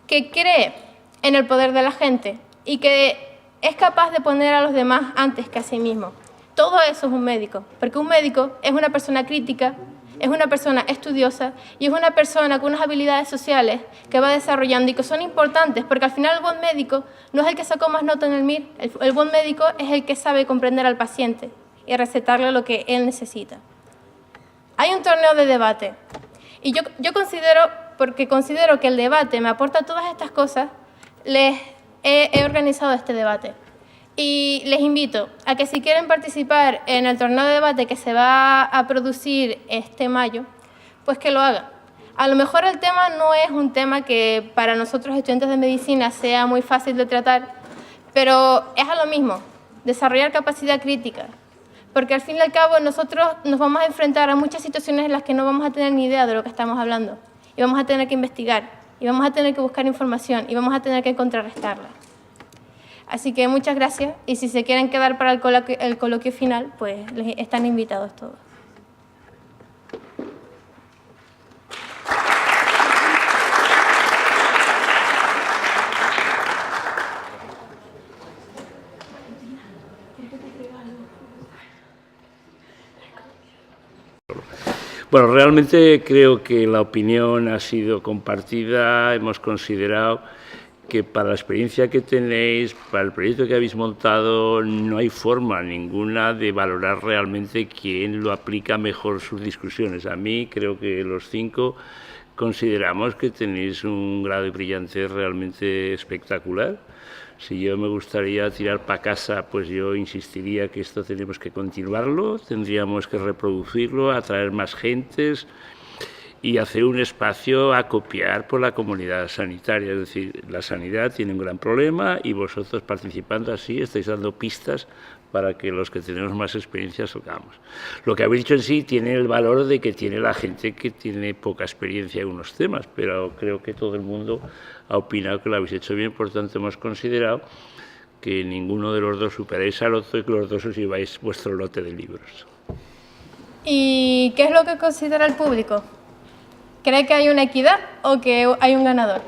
que cree en el poder de la gente y que es capaz de poner a los demás antes que a sí mismo. Todo eso es un médico, porque un médico es una persona crítica, es una persona estudiosa y es una persona con unas habilidades sociales que va desarrollando y que son importantes, porque al final el buen médico no es el que sacó más nota en el MIR, el buen médico es el que sabe comprender al paciente y recetarle lo que él necesita. Hay un torneo de debate y yo considero que el debate me aporta todas estas cosas, les he organizado este debate. Y les invito a que si quieren participar en el torneo de debate que se va a producir este mayo, pues que lo hagan. A lo mejor el tema no es un tema que para nosotros estudiantes de medicina sea muy fácil de tratar, pero es a lo mismo, desarrollar capacidad crítica. Porque al fin y al cabo nosotros nos vamos a enfrentar a muchas situaciones en las que no vamos a tener ni idea de lo que estamos hablando. Y vamos a tener que investigar, y vamos a tener que buscar información, y vamos a tener que contrarrestarla. Así que muchas gracias y si se quieren quedar para el coloquio final, pues están invitados todos. Bueno, realmente creo que la opinión ha sido compartida, hemos considerado que para la experiencia que tenéis, para el proyecto que habéis montado, no hay forma ninguna de valorar realmente quién lo aplica mejor sus discusiones. A mí creo que los 5 consideramos que tenéis un grado de brillantez realmente espectacular. Si yo me gustaría tirar para casa, pues yo insistiría que esto tenemos que continuarlo, tendríamos que reproducirlo, atraer más gentes y hacer un espacio a copiar por la comunidad sanitaria. Es decir, la sanidad tiene un gran problema y vosotros participando así estáis dando pistas para que los que tenemos más experiencia salgamos. Lo que habéis dicho en sí tiene el valor de que tiene la gente que tiene poca experiencia en unos temas, pero creo que todo el mundo ha opinado que lo habéis hecho bien, por tanto hemos considerado que ninguno de los dos superáis al otro y que los dos os lleváis vuestro lote de libros. ¿Y qué es lo que considera el público? ¿Cree que hay una equidad o que hay un ganador?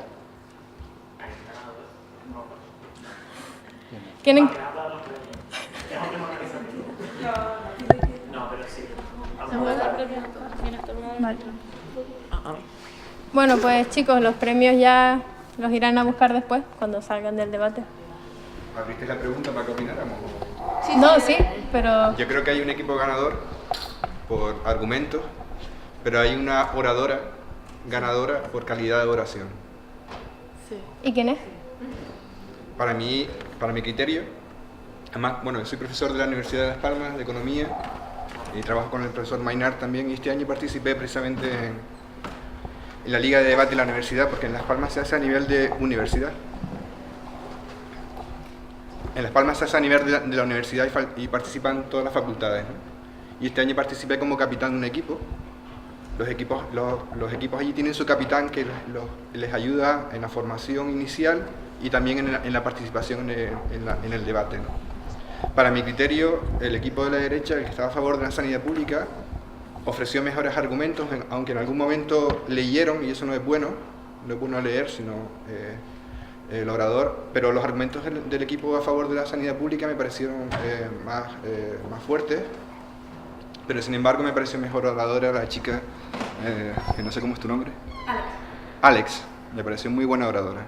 ¿Quieren? Vale. Bueno, pues chicos, los premios ya los irán a buscar después, cuando salgan del debate. ¿Abriste la pregunta para que opináramos? Sí, pero... Yo creo que hay un equipo ganador por argumentos, pero hay una oradora ganadora por calidad de oración. ¿Y quién es? Para mi criterio, además, bueno, soy profesor de la Universidad de Las Palmas de Economía y trabajo con el profesor Maynard también, y este año participé precisamente la liga de debate de la universidad, porque en Las Palmas se hace a nivel de universidad. En Las Palmas se hace a nivel de la universidad y participan todas las facultades, ¿no? Y este año participé como capitán de un equipo. Los equipos allí tienen su capitán que les ayuda en la formación inicial y también en la participación en el debate, ¿no? Para mi criterio, el equipo de la derecha, el que estaba a favor de la sanidad pública, ofreció mejores argumentos, aunque en algún momento leyeron, y eso no es bueno leer, sino el orador, pero los argumentos del equipo a favor de la sanidad pública me parecieron más fuertes. Pero sin embargo me pareció mejor oradora la chica, que no sé cómo es tu nombre. Alex, me pareció muy buena oradora.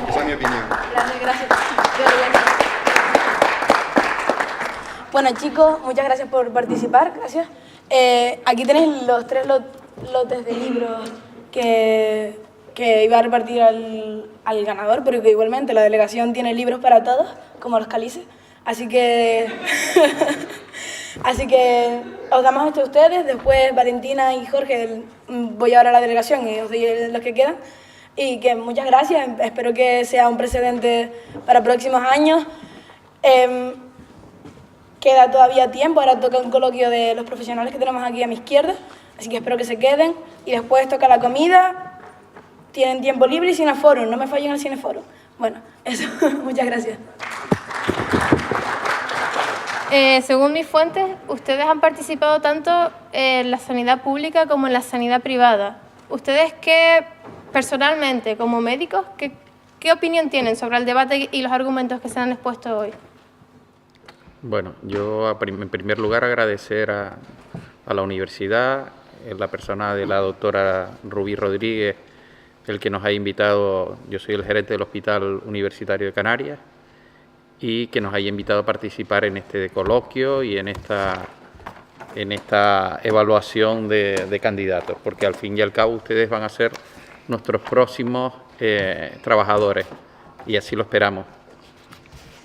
Esa es mi opinión. Gracias. Bueno chicos, muchas gracias por participar, gracias. Aquí tenéis los 3 lotes de libros que iba a repartir al ganador, pero que igualmente la delegación tiene libros para todos, como los cálices. Así que os damos esto a ustedes, después Valentina y Jorge, voy ahora a la delegación y os doy los que quedan. Y que muchas gracias, espero que sea un precedente para próximos años. Queda todavía tiempo, ahora toca un coloquio de los profesionales que tenemos aquí a mi izquierda, así que espero que se queden. Y después toca la comida, tienen tiempo libre y cineforum, no me fallen al cineforum. Bueno, eso, muchas gracias. Según mis fuentes, ustedes han participado tanto en la sanidad pública como en la sanidad privada. ¿Ustedes personalmente, como médicos, qué opinión tienen sobre el debate y los argumentos que se han expuesto hoy? Bueno, yo en primer lugar agradecer a la universidad, en la persona de la doctora Rubí Rodríguez, el que nos ha invitado. Yo soy el gerente del Hospital Universitario de Canarias, y que nos haya invitado a participar en este coloquio y en esta evaluación de candidatos, porque al fin y al cabo ustedes van a ser nuestros próximos trabajadores, y así lo esperamos.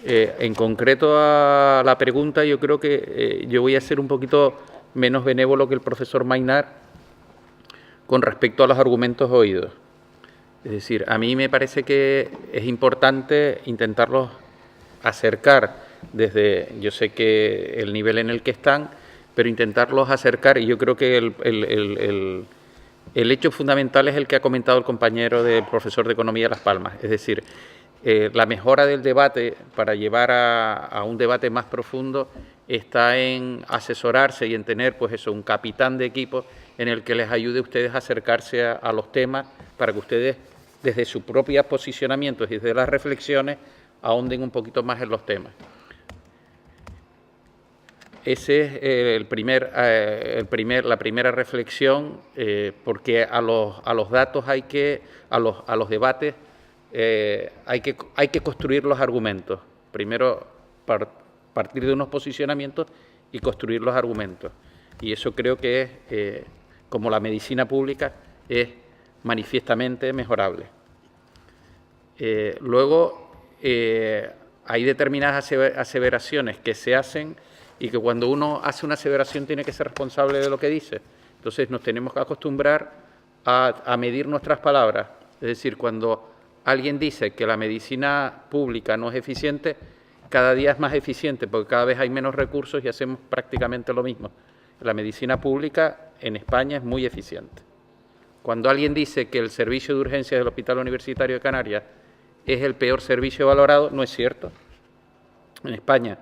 En concreto a la pregunta, yo creo que yo voy a ser un poquito menos benévolo que el profesor Maynar con respecto a los argumentos oídos. Es decir, a mí me parece que es importante intentarlos acercar yo sé que el nivel en el que están, pero intentarlos acercar, y yo creo que el hecho fundamental es el que ha comentado el compañero del profesor de Economía de Las Palmas, es decir, la mejora del debate para llevar a un debate más profundo está en asesorarse y en tener un capitán de equipo en el que les ayude a ustedes a acercarse a los temas, para que ustedes, desde sus propios posicionamientos y desde las reflexiones, ahonden un poquito más en los temas. Ese es la primera reflexión, porque a los datos a los debates hay que construir los argumentos. Primero partir de unos posicionamientos y construir los argumentos. Y eso creo que es, como la medicina pública, es manifiestamente mejorable. Luego, hay determinadas aseveraciones que se hacen, y que cuando uno hace una aseveración tiene que ser responsable de lo que dice. Entonces nos tenemos que acostumbrar a medir nuestras palabras. Es decir, cuando alguien dice que la medicina pública no es eficiente, cada día es más eficiente, porque cada vez hay menos recursos y hacemos prácticamente lo mismo. La medicina pública en España es muy eficiente. Cuando alguien dice que el servicio de urgencias del Hospital Universitario de Canarias es el peor servicio valorado, no es cierto. En España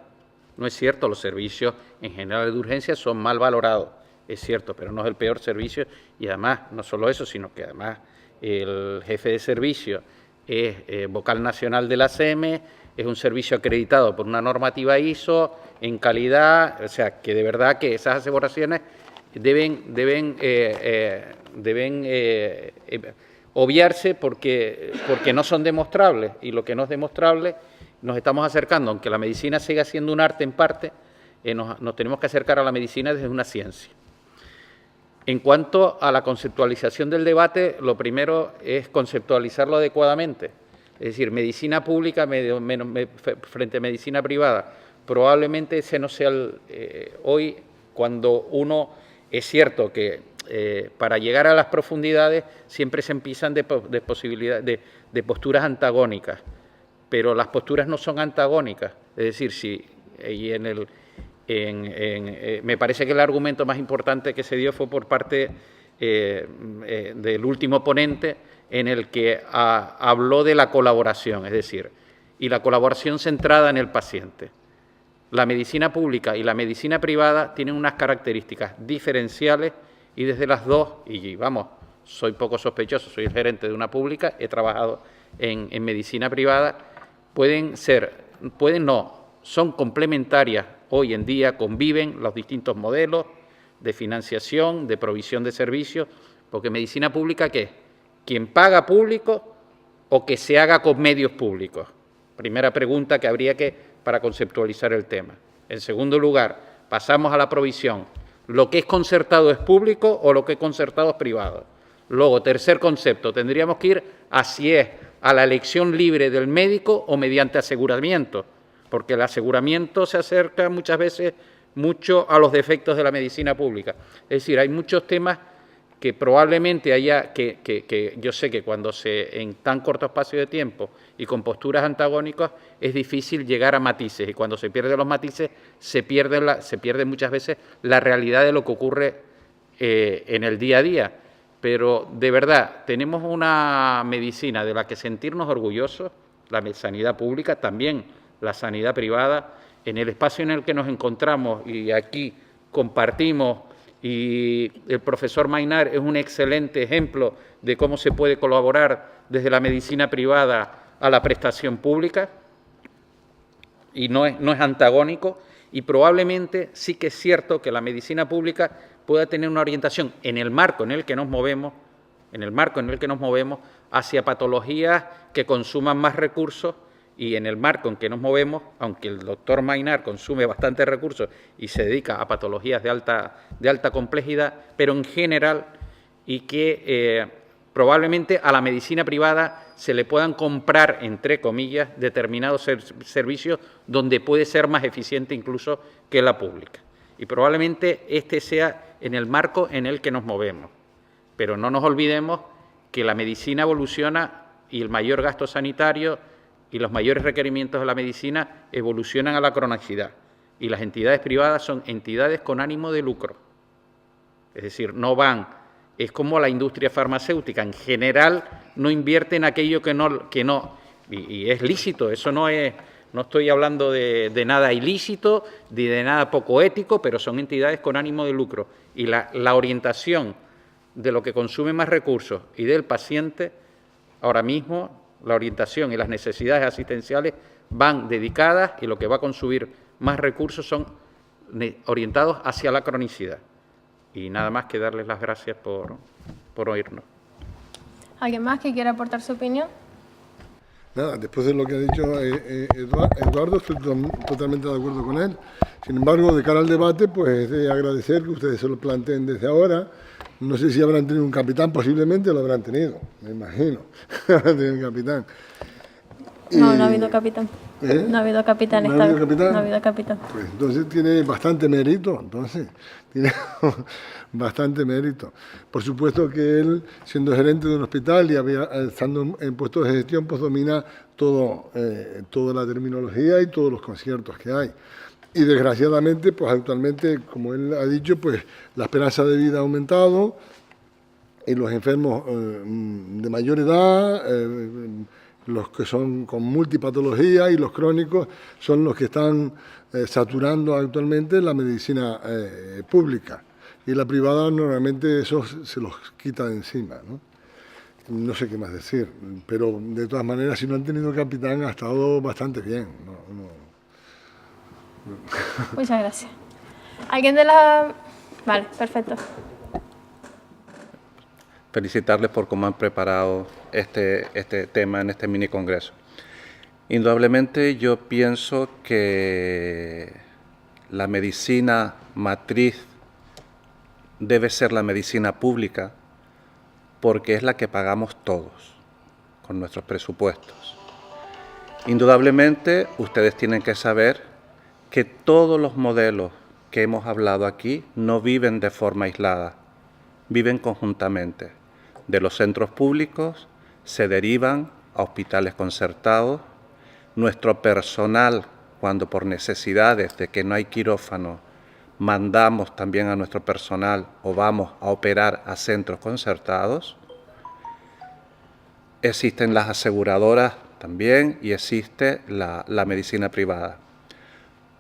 no es cierto, los servicios en general de urgencias son mal valorados, es cierto, pero no es el peor servicio. Y además, no solo eso, sino que además el jefe de servicio es vocal nacional de la SEME, es un servicio acreditado por una normativa ISO, en calidad, o sea, que de verdad que esas aseveraciones deben obviarse porque no son demostrables, y lo que no es demostrable nos estamos acercando, aunque la medicina siga siendo un arte en parte, nos tenemos que acercar a la medicina desde una ciencia. En cuanto a la conceptualización del debate, lo primero es conceptualizarlo adecuadamente, es decir, medicina pública frente a medicina privada. Probablemente ese no sea hoy, cuando uno, es cierto que para llegar a las profundidades siempre se empiezan de posturas antagónicas, pero las posturas no son antagónicas. Es decir, si me parece que el argumento más importante que se dio fue por parte del último ponente, en el que habló de la colaboración, es decir, y la colaboración centrada en el paciente. La medicina pública y la medicina privada tienen unas características diferenciales y desde las dos, y vamos, soy poco sospechoso, soy el gerente de una pública, he trabajado en medicina privada, son complementarias hoy en día, conviven los distintos modelos de financiación, de provisión de servicios, porque medicina pública, ¿qué es? ¿Quién paga público o que se haga con medios públicos? Primera pregunta que habría para conceptualizar el tema. En segundo lugar, pasamos a la provisión. ¿Lo que es concertado es público o lo que es concertado es privado? Luego, tercer concepto, tendríamos que ir a la elección libre del médico o mediante aseguramiento, porque el aseguramiento se acerca muchas veces mucho a los defectos de la medicina pública. Es decir, hay muchos temas que probablemente que yo sé que cuando en tan corto espacio de tiempo y con posturas antagónicas es difícil llegar a matices, y cuando se pierden los matices se pierde muchas veces la realidad de lo que ocurre en el día a día. Pero de verdad, tenemos una medicina de la que sentirnos orgullosos, la sanidad pública, también la sanidad privada, en el espacio en el que nos encontramos, y aquí compartimos, y el profesor Maynar es un excelente ejemplo de cómo se puede colaborar desde la medicina privada a la prestación pública, y no es antagónico, y probablemente sí que es cierto que la medicina pública pueda tener una orientación en el marco en el que nos movemos, hacia patologías que consuman más recursos, y en el marco en que nos movemos, aunque el doctor Maynar consume bastantes recursos y se dedica a patologías de alta complejidad, pero en general, y que probablemente a la medicina privada se le puedan comprar, entre comillas, determinados servicios donde puede ser más eficiente incluso que la pública. Y probablemente este sea en el marco en el que nos movemos. Pero no nos olvidemos que la medicina evoluciona y el mayor gasto sanitario y los mayores requerimientos de la medicina evolucionan a la cronicidad. Y las entidades privadas son entidades con ánimo de lucro. Es decir, es como la industria farmacéutica, en general no invierte en aquello que no, y es lícito, eso no estoy hablando de nada ilícito, ni de nada poco ético, pero son entidades con ánimo de lucro. Y la orientación de lo que consume más recursos y del paciente, ahora mismo, la orientación y las necesidades asistenciales van dedicadas, y lo que va a consumir más recursos son orientados hacia la cronicidad. Y nada más que darles las gracias por oírnos. ¿Alguien más que quiera aportar su opinión? Nada, después de lo que ha dicho Eduardo, estoy totalmente de acuerdo con él. Sin embargo, de cara al debate, pues de agradecer que ustedes se lo planteen desde ahora. No sé si habrán tenido un capitán, posiblemente lo habrán tenido, me imagino. Habrán tenido un capitán. No ha habido capitán. ¿Eh? No ha habido capitán esta vez. ¿No ha habido capitán? Pues entonces tiene bastante mérito, tiene bastante mérito. Por supuesto que él, siendo gerente de un hospital y estando en puestos de gestión, pues domina toda la terminología y todos los conciertos que hay. Y desgraciadamente, pues actualmente, como él ha dicho, pues la esperanza de vida ha aumentado y los enfermos de mayor edad, los que son con multipatología y los crónicos son los que están saturando actualmente la medicina pública. Y la privada normalmente eso se los quita de encima, ¿no? No sé qué más decir, pero de todas maneras, si no han tenido capitán, ha estado bastante bien. Muchas gracias. ¿Alguien de la...? Vale, perfecto. Felicitarles por cómo han preparado este tema en este mini congreso. Indudablemente yo pienso que la medicina matriz debe ser la medicina pública porque es la que pagamos todos con nuestros presupuestos. Indudablemente ustedes tienen que saber que todos los modelos que hemos hablado aquí no viven de forma aislada. viven conjuntamente. De los centros públicos se derivan a hospitales concertados. Nuestro personal, cuando por necesidades de que no hay quirófano, mandamos también a nuestro personal o vamos a operar a centros concertados. Existen las aseguradoras también y existe la medicina privada.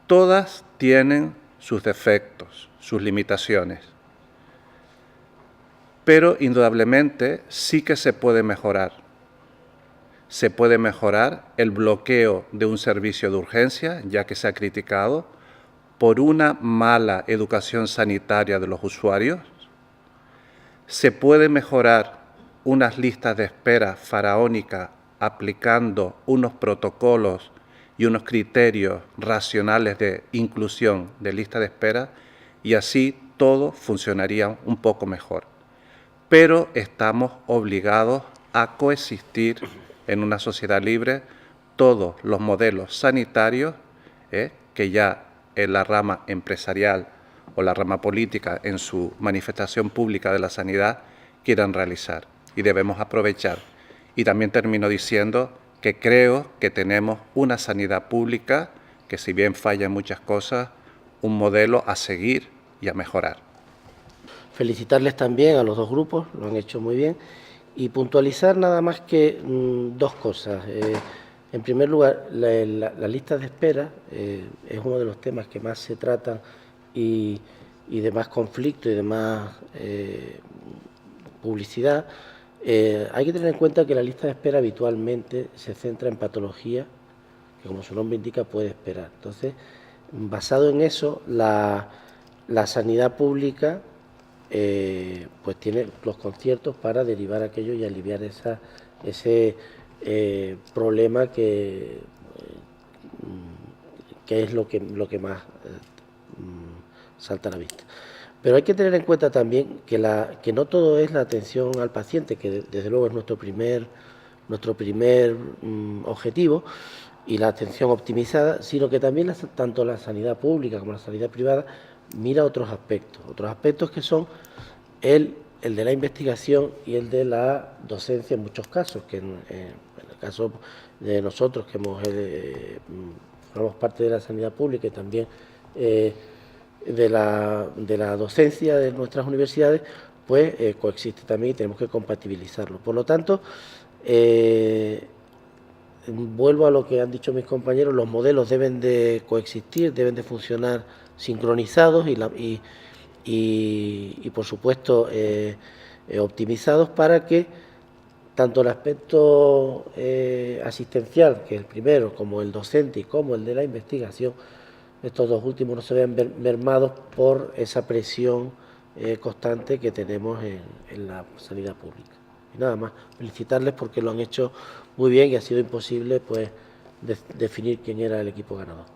Todas tienen sus defectos, sus limitaciones, pero indudablemente sí que se puede mejorar. Se puede mejorar el bloqueo de un servicio de urgencia, ya que se ha criticado, por una mala educación sanitaria de los usuarios. Se puede mejorar unas listas de espera faraónicas aplicando unos protocolos y unos criterios racionales de inclusión de lista de espera, y así todo funcionaría un poco mejor. Pero estamos obligados a coexistir en una sociedad libre todos los modelos sanitarios que ya en la rama empresarial o la rama política en su manifestación pública de la sanidad quieran realizar, y debemos aprovechar. Y también termino diciendo que creo que tenemos una sanidad pública que, si bien falla en muchas cosas, un modelo a seguir y a mejorar. Felicitarles también a los dos grupos, lo han hecho muy bien, y puntualizar nada más que dos cosas. En primer lugar, la lista de espera es uno de los temas que más se tratan y de más conflicto y de más publicidad. Hay que tener en cuenta que la lista de espera habitualmente se centra en patología, que como su nombre indica puede esperar. Entonces, basado en eso, la sanidad pública pues tiene los conciertos para derivar aquello y aliviar ese problema que es lo que más salta a la vista. Pero hay que tener en cuenta también que no todo es la atención al paciente, que desde luego es nuestro primer objetivo, y la atención optimizada, sino que también tanto la sanidad pública como la sanidad privada mira otros aspectos que son el de la investigación y el de la docencia en muchos casos, que en el caso de nosotros que formamos parte de la sanidad pública y también de la docencia de nuestras universidades, pues coexiste también y tenemos que compatibilizarlo. Por lo tanto, vuelvo a lo que han dicho mis compañeros, los modelos deben de coexistir, deben de funcionar sincronizados y por supuesto optimizados para que tanto el aspecto asistencial, que es el primero, como el docente y como el de la investigación, estos dos últimos no se vean mermados por esa presión constante que tenemos en la sanidad pública. Y nada más, felicitarles porque lo han hecho muy bien y ha sido imposible pues definir quién era el equipo ganador.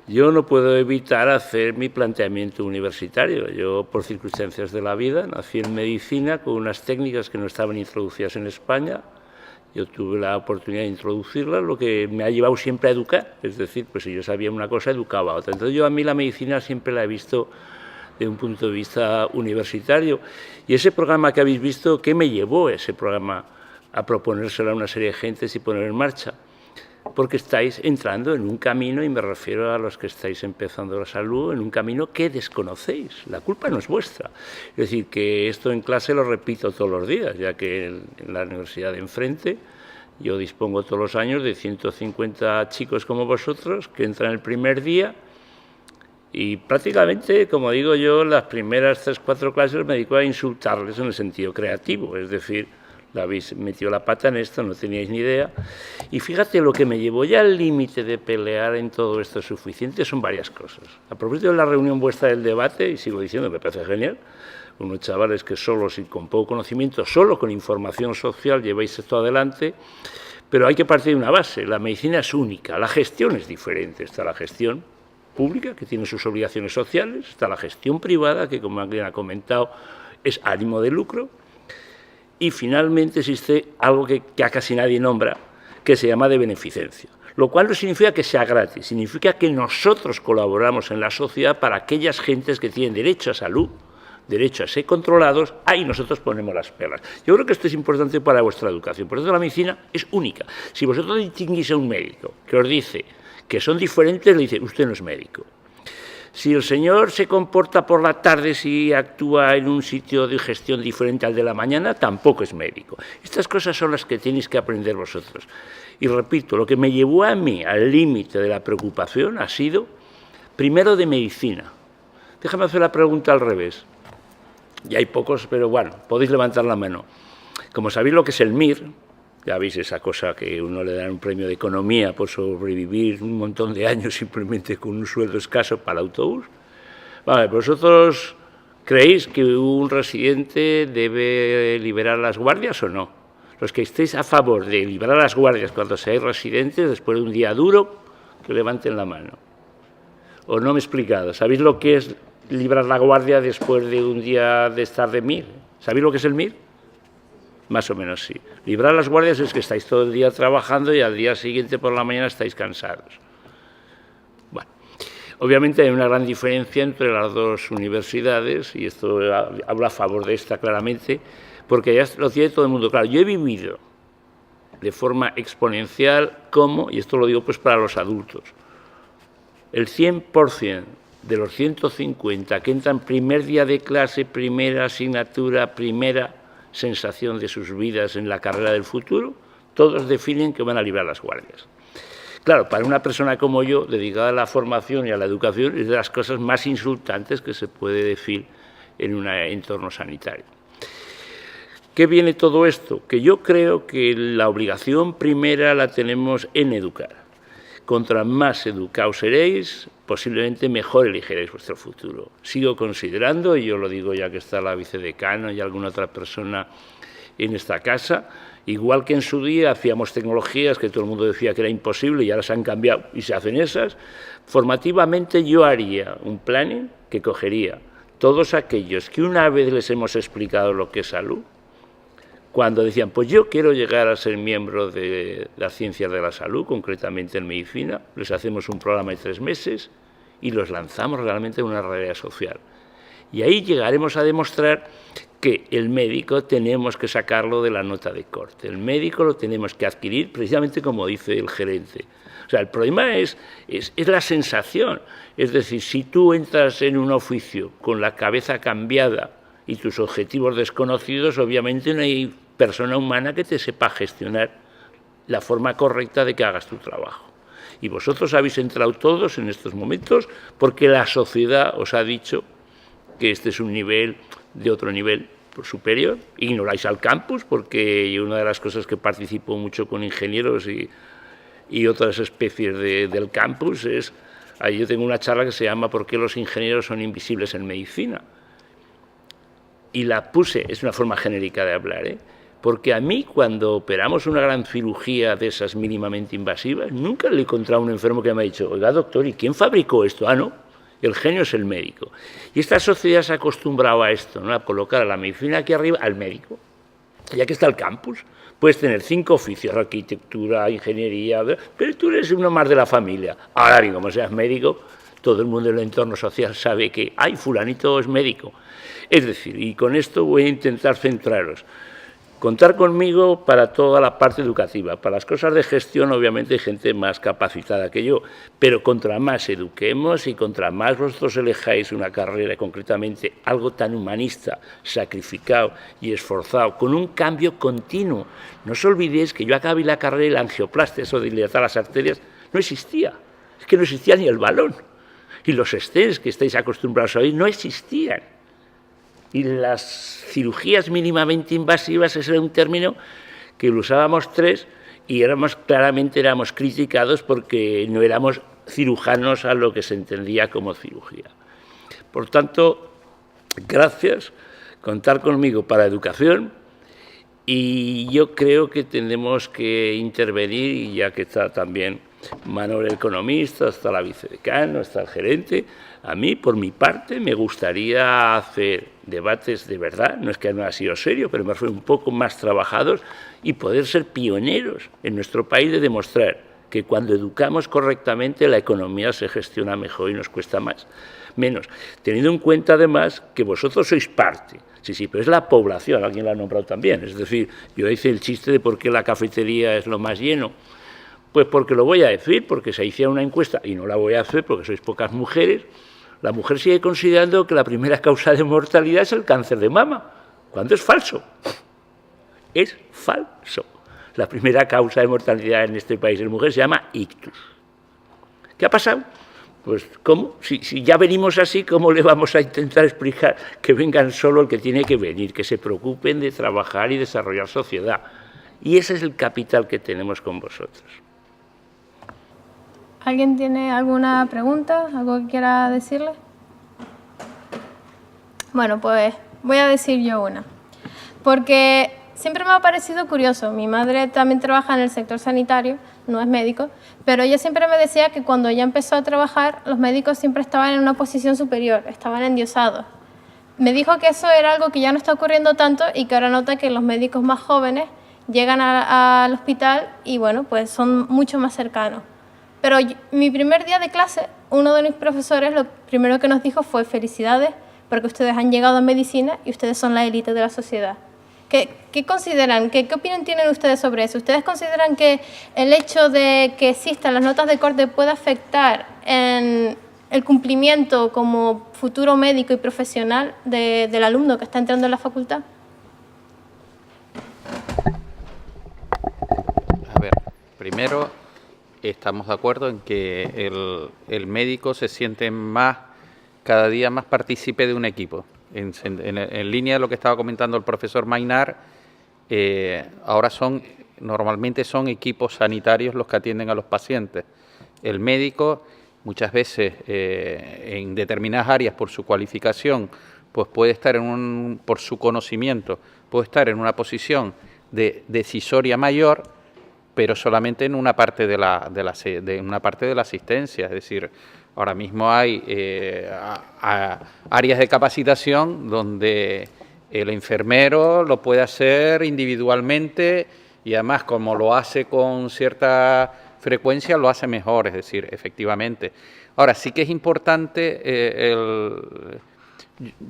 Yo no puedo evitar hacer mi planteamiento universitario. Yo, por circunstancias de la vida, nací en medicina con unas técnicas que no estaban introducidas en España. Yo tuve la oportunidad de introducirlas, lo que me ha llevado siempre a educar. Es decir, pues si yo sabía una cosa, educaba a otra. Entonces a mí la medicina siempre la he visto de un punto de vista universitario. Y ese programa que habéis visto, ¿qué me llevó ese programa a proponérselo a una serie de gentes y poner en marcha? Porque estáis entrando en un camino, y me refiero a los que estáis empezando la salud, en un camino que desconocéis. La culpa no es vuestra. Es decir, que esto en clase lo repito todos los días, ya que en la universidad de enfrente yo dispongo todos los años de 150 chicos como vosotros que entran el primer día, y prácticamente, como digo yo, las primeras 3 o 4 clases me dedico a insultarles en el sentido creativo, es decir, la habéis metido la pata en esto, no teníais ni idea. Y fíjate, lo que me llevó ya al límite de pelear en todo esto suficiente son varias cosas. A propósito de la reunión vuestra del debate, y sigo diciendo, me parece genial, unos chavales que solos y con poco conocimiento, solo con información social lleváis esto adelante, pero hay que partir de una base. La medicina es única, la gestión es diferente. Está la gestión pública, que tiene sus obligaciones sociales, está la gestión privada, que como alguien ha comentado, es ánimo de lucro. Y finalmente existe algo que a casi nadie nombra, que se llama de beneficencia. Lo cual no significa que sea gratis, significa que nosotros colaboramos en la sociedad para aquellas gentes que tienen derecho a salud, derecho a ser controlados, ahí nosotros ponemos las pegas. Yo creo que esto es importante para vuestra educación. Por eso la medicina es única. Si vosotros distinguís a un médico que os dice que son diferentes, le dice, usted no es médico. Si el señor se comporta por la tarde, si actúa en un sitio de gestión diferente al de la mañana, tampoco es médico. Estas cosas son las que tenéis que aprender vosotros. Y repito, lo que me llevó a mí al límite de la preocupación ha sido, primero, de medicina. Déjame hacer la pregunta al revés. Y hay pocos, pero bueno, podéis levantar la mano. Como sabéis lo que es el MIR, ya veis esa cosa que uno le da un premio de economía por sobrevivir un montón de años simplemente con un sueldo escaso para el autobús. Vale, ¿vosotros creéis que un residente debe liberar las guardias o no? Los que estéis a favor de liberar las guardias cuando seáis residentes después de un día duro, que levanten la mano. ¿O no me he explicado? ¿Sabéis lo que es librar la guardia después de un día de estar de MIR? ¿Sabéis lo que es el MIR? Más o menos sí. Librar las guardias es que estáis todo el día trabajando y al día siguiente por la mañana estáis cansados. Bueno, obviamente hay una gran diferencia entre las dos universidades y esto habla a favor de esta claramente, porque ya lo tiene todo el mundo claro. Yo he vivido de forma exponencial como, y esto lo digo pues para los adultos, el 100% de los 150 que entran primer día de clase, primera asignatura, primera sensación de sus vidas en la carrera del futuro, todos definen que van a librar las guardias. Claro, para una persona como yo, dedicada a la formación y a la educación, es de las cosas más insultantes que se puede decir en un entorno sanitario. ¿Qué viene todo esto? Que yo creo que la obligación primera la tenemos en educar. Contra más educados seréis, posiblemente mejor elegiréis vuestro futuro. Sigo considerando, y yo lo digo ya que está la vicedecana y alguna otra persona en esta casa, igual que en su día hacíamos tecnologías que todo el mundo decía que era imposible y ahora se han cambiado y se hacen esas, formativamente yo haría un planning que cogería todos aquellos que una vez les hemos explicado lo que es salud, cuando decían, pues yo quiero llegar a ser miembro de las ciencias de la salud, concretamente en medicina, les hacemos un programa de 3 meses y los lanzamos realmente en una realidad social. Y ahí llegaremos a demostrar que el médico tenemos que sacarlo de la nota de corte. El médico lo tenemos que adquirir precisamente como dice el gerente. O sea, el problema es la sensación. Es decir, si tú entras en un oficio con la cabeza cambiada y tus objetivos desconocidos, obviamente no hay persona humana que te sepa gestionar la forma correcta de que hagas tu trabajo. Y vosotros habéis entrado todos en estos momentos porque la sociedad os ha dicho que este es un nivel de otro nivel superior. Ignoráis al campus porque una de las cosas que participo mucho con ingenieros y otras especies del campus es, ahí yo tengo una charla que se llama ¿Por qué los ingenieros son invisibles en medicina? Y la puse, es una forma genérica de hablar, porque a mí cuando operamos una gran cirugía de esas mínimamente invasivas, nunca le he encontrado a un enfermo que me ha dicho, oiga doctor, ¿y quién fabricó esto? Ah, no, el genio es el médico. Y esta sociedad se ha acostumbrado a esto, ¿no? A colocar a la medicina aquí arriba al médico. Ya que está el campus, puedes tener 5 oficios, arquitectura, ingeniería, pero tú eres uno más de la familia. Ahora bien, como seas médico, todo el mundo en el entorno social sabe que, ay, fulanito es médico. Es decir, y con esto voy a intentar centraros. Contar conmigo para toda la parte educativa. Para las cosas de gestión, obviamente, hay gente más capacitada que yo, pero contra más eduquemos y contra más vosotros elijáis una carrera, concretamente algo tan humanista, sacrificado y esforzado, con un cambio continuo. No os olvidéis que yo acabé la carrera de la angioplastia, eso de dilatar las arterias, no existía. Es que no existía ni el balón. Y los stents que estáis acostumbrados a oír no existían. Y las cirugías mínimamente invasivas, ese era un término que lo usábamos 3 y claramente éramos criticados porque no éramos cirujanos a lo que se entendía como cirugía. Por tanto, gracias, contar conmigo para educación y yo creo que tenemos que intervenir, y ya que está también Manuel el economista, está la vicedecana, está el gerente. A mí, por mi parte, me gustaría hacer debates de verdad, no es que no ha sido serio, pero me refiero un poco más trabajados y poder ser pioneros en nuestro país de demostrar que cuando educamos correctamente la economía se gestiona mejor y nos cuesta menos. Teniendo en cuenta además que vosotros sois parte, sí, pero es la población, alguien lo ha nombrado también, es decir, yo hice el chiste de por qué la cafetería es lo más lleno, pues porque lo voy a decir, porque se hiciera una encuesta, y no la voy a hacer porque sois pocas mujeres, la mujer sigue considerando que la primera causa de mortalidad es el cáncer de mama, cuando es falso. Es falso. La primera causa de mortalidad en este país en mujeres se llama ictus. ¿Qué ha pasado? Pues, ¿cómo? Si ya venimos así, ¿cómo le vamos a intentar explicar que vengan solo el que tiene que venir, que se preocupen de trabajar y desarrollar sociedad? Y ese es el capital que tenemos con vosotros. ¿Alguien tiene alguna pregunta? ¿Algo que quiera decirle? Bueno, pues voy a decir yo una. Porque siempre me ha parecido curioso. Mi madre también trabaja en el sector sanitario, no es médico, pero ella siempre me decía que cuando ella empezó a trabajar, los médicos siempre estaban en una posición superior, estaban endiosados. Me dijo que eso era algo que ya no está ocurriendo tanto y que ahora nota que los médicos más jóvenes llegan al hospital y, bueno, pues son mucho más cercanos. Pero mi primer día de clase, uno de mis profesores lo primero que nos dijo fue: felicidades, porque ustedes han llegado a medicina y ustedes son la élite de la sociedad. ¿Qué consideran? ¿Qué opinión tienen ustedes sobre eso? ¿Ustedes consideran que el hecho de que existan las notas de corte puede afectar en el cumplimiento como futuro médico y profesional del alumno que está entrando en la facultad? A ver, primero estamos de acuerdo en que el médico se siente cada día más partícipe de un equipo. En línea de lo que estaba comentando el profesor Maynar, ahora normalmente son equipos sanitarios los que atienden a los pacientes. El médico muchas veces en determinadas áreas por su cualificación, pues puede estar por su conocimiento, puede estar en una posición de decisoria mayor, pero solamente en una parte de la asistencia. Es decir, ahora mismo hay áreas de capacitación donde el enfermero lo puede hacer individualmente y además, como lo hace con cierta frecuencia, lo hace mejor, es decir, efectivamente. Ahora, sí que es importante,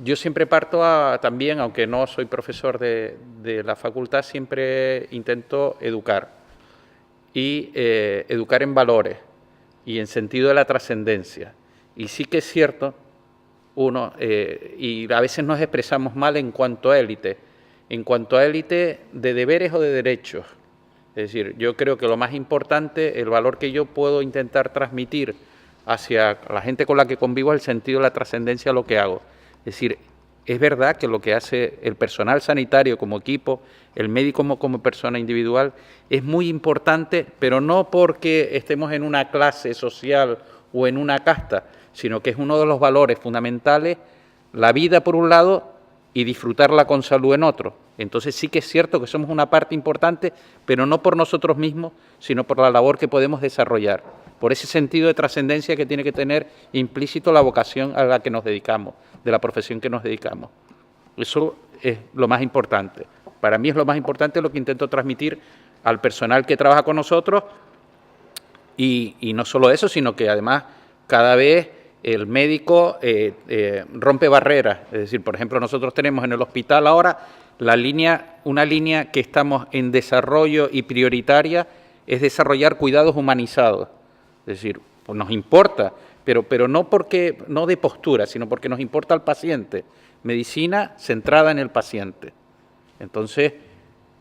yo siempre parto también, aunque no soy profesor de la facultad, siempre intento educar. Y educar en valores y en sentido de la trascendencia. Y sí que es cierto, y a veces nos expresamos mal en cuanto a élite de deberes o de derechos. Es decir, yo creo que lo más importante, el valor que yo puedo intentar transmitir hacia la gente con la que convivo es el sentido de la trascendencia de lo que hago. Es decir, es verdad que lo que hace el personal sanitario como equipo, el médico como persona individual, es muy importante, pero no porque estemos en una clase social o en una casta, sino que es uno de los valores fundamentales, la vida por un lado y disfrutarla con salud en otro. Entonces sí que es cierto que somos una parte importante, pero no por nosotros mismos, sino por la labor que podemos desarrollar, por ese sentido de trascendencia que tiene que tener implícito la vocación a la que nos dedicamos, de la profesión que nos dedicamos. Eso es lo más importante. Para mí es lo más importante lo que intento transmitir al personal que trabaja con nosotros y no solo eso, sino que además cada vez el médico rompe barreras. Es decir, por ejemplo, nosotros tenemos en el hospital ahora una línea que estamos en desarrollo y prioritaria es desarrollar cuidados humanizados. Es decir, pues nos importa, pero no de postura, sino porque nos importa al paciente. Medicina centrada en el paciente. Entonces,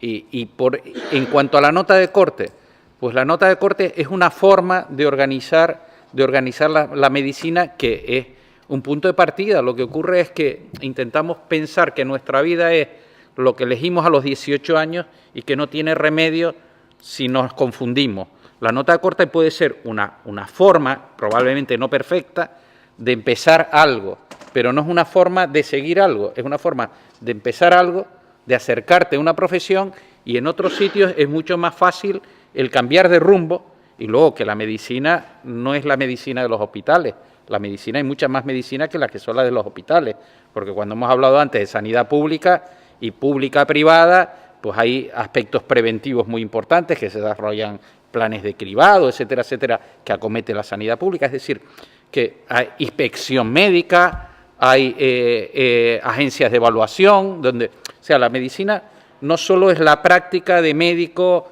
en cuanto a la nota de corte, pues la nota de corte es una forma de organizar la medicina que es un punto de partida. Lo que ocurre es que intentamos pensar que nuestra vida es lo que elegimos a los 18 años y que no tiene remedio si nos confundimos. La nota de corte puede ser una forma, probablemente no perfecta, de empezar algo, pero no es una forma de seguir algo, es una forma de empezar algo, de acercarte a una profesión, y en otros sitios es mucho más fácil el cambiar de rumbo, y luego que la medicina no es la medicina de los hospitales. La medicina, hay mucha más medicina que la que son las de los hospitales, porque cuando hemos hablado antes de sanidad pública y pública privada, pues hay aspectos preventivos muy importantes que se desarrollan planes de cribado, etcétera, etcétera, que acomete la sanidad pública. Es decir, que hay inspección médica, hay agencias de evaluación, donde, o sea, la medicina no solo es la práctica de médico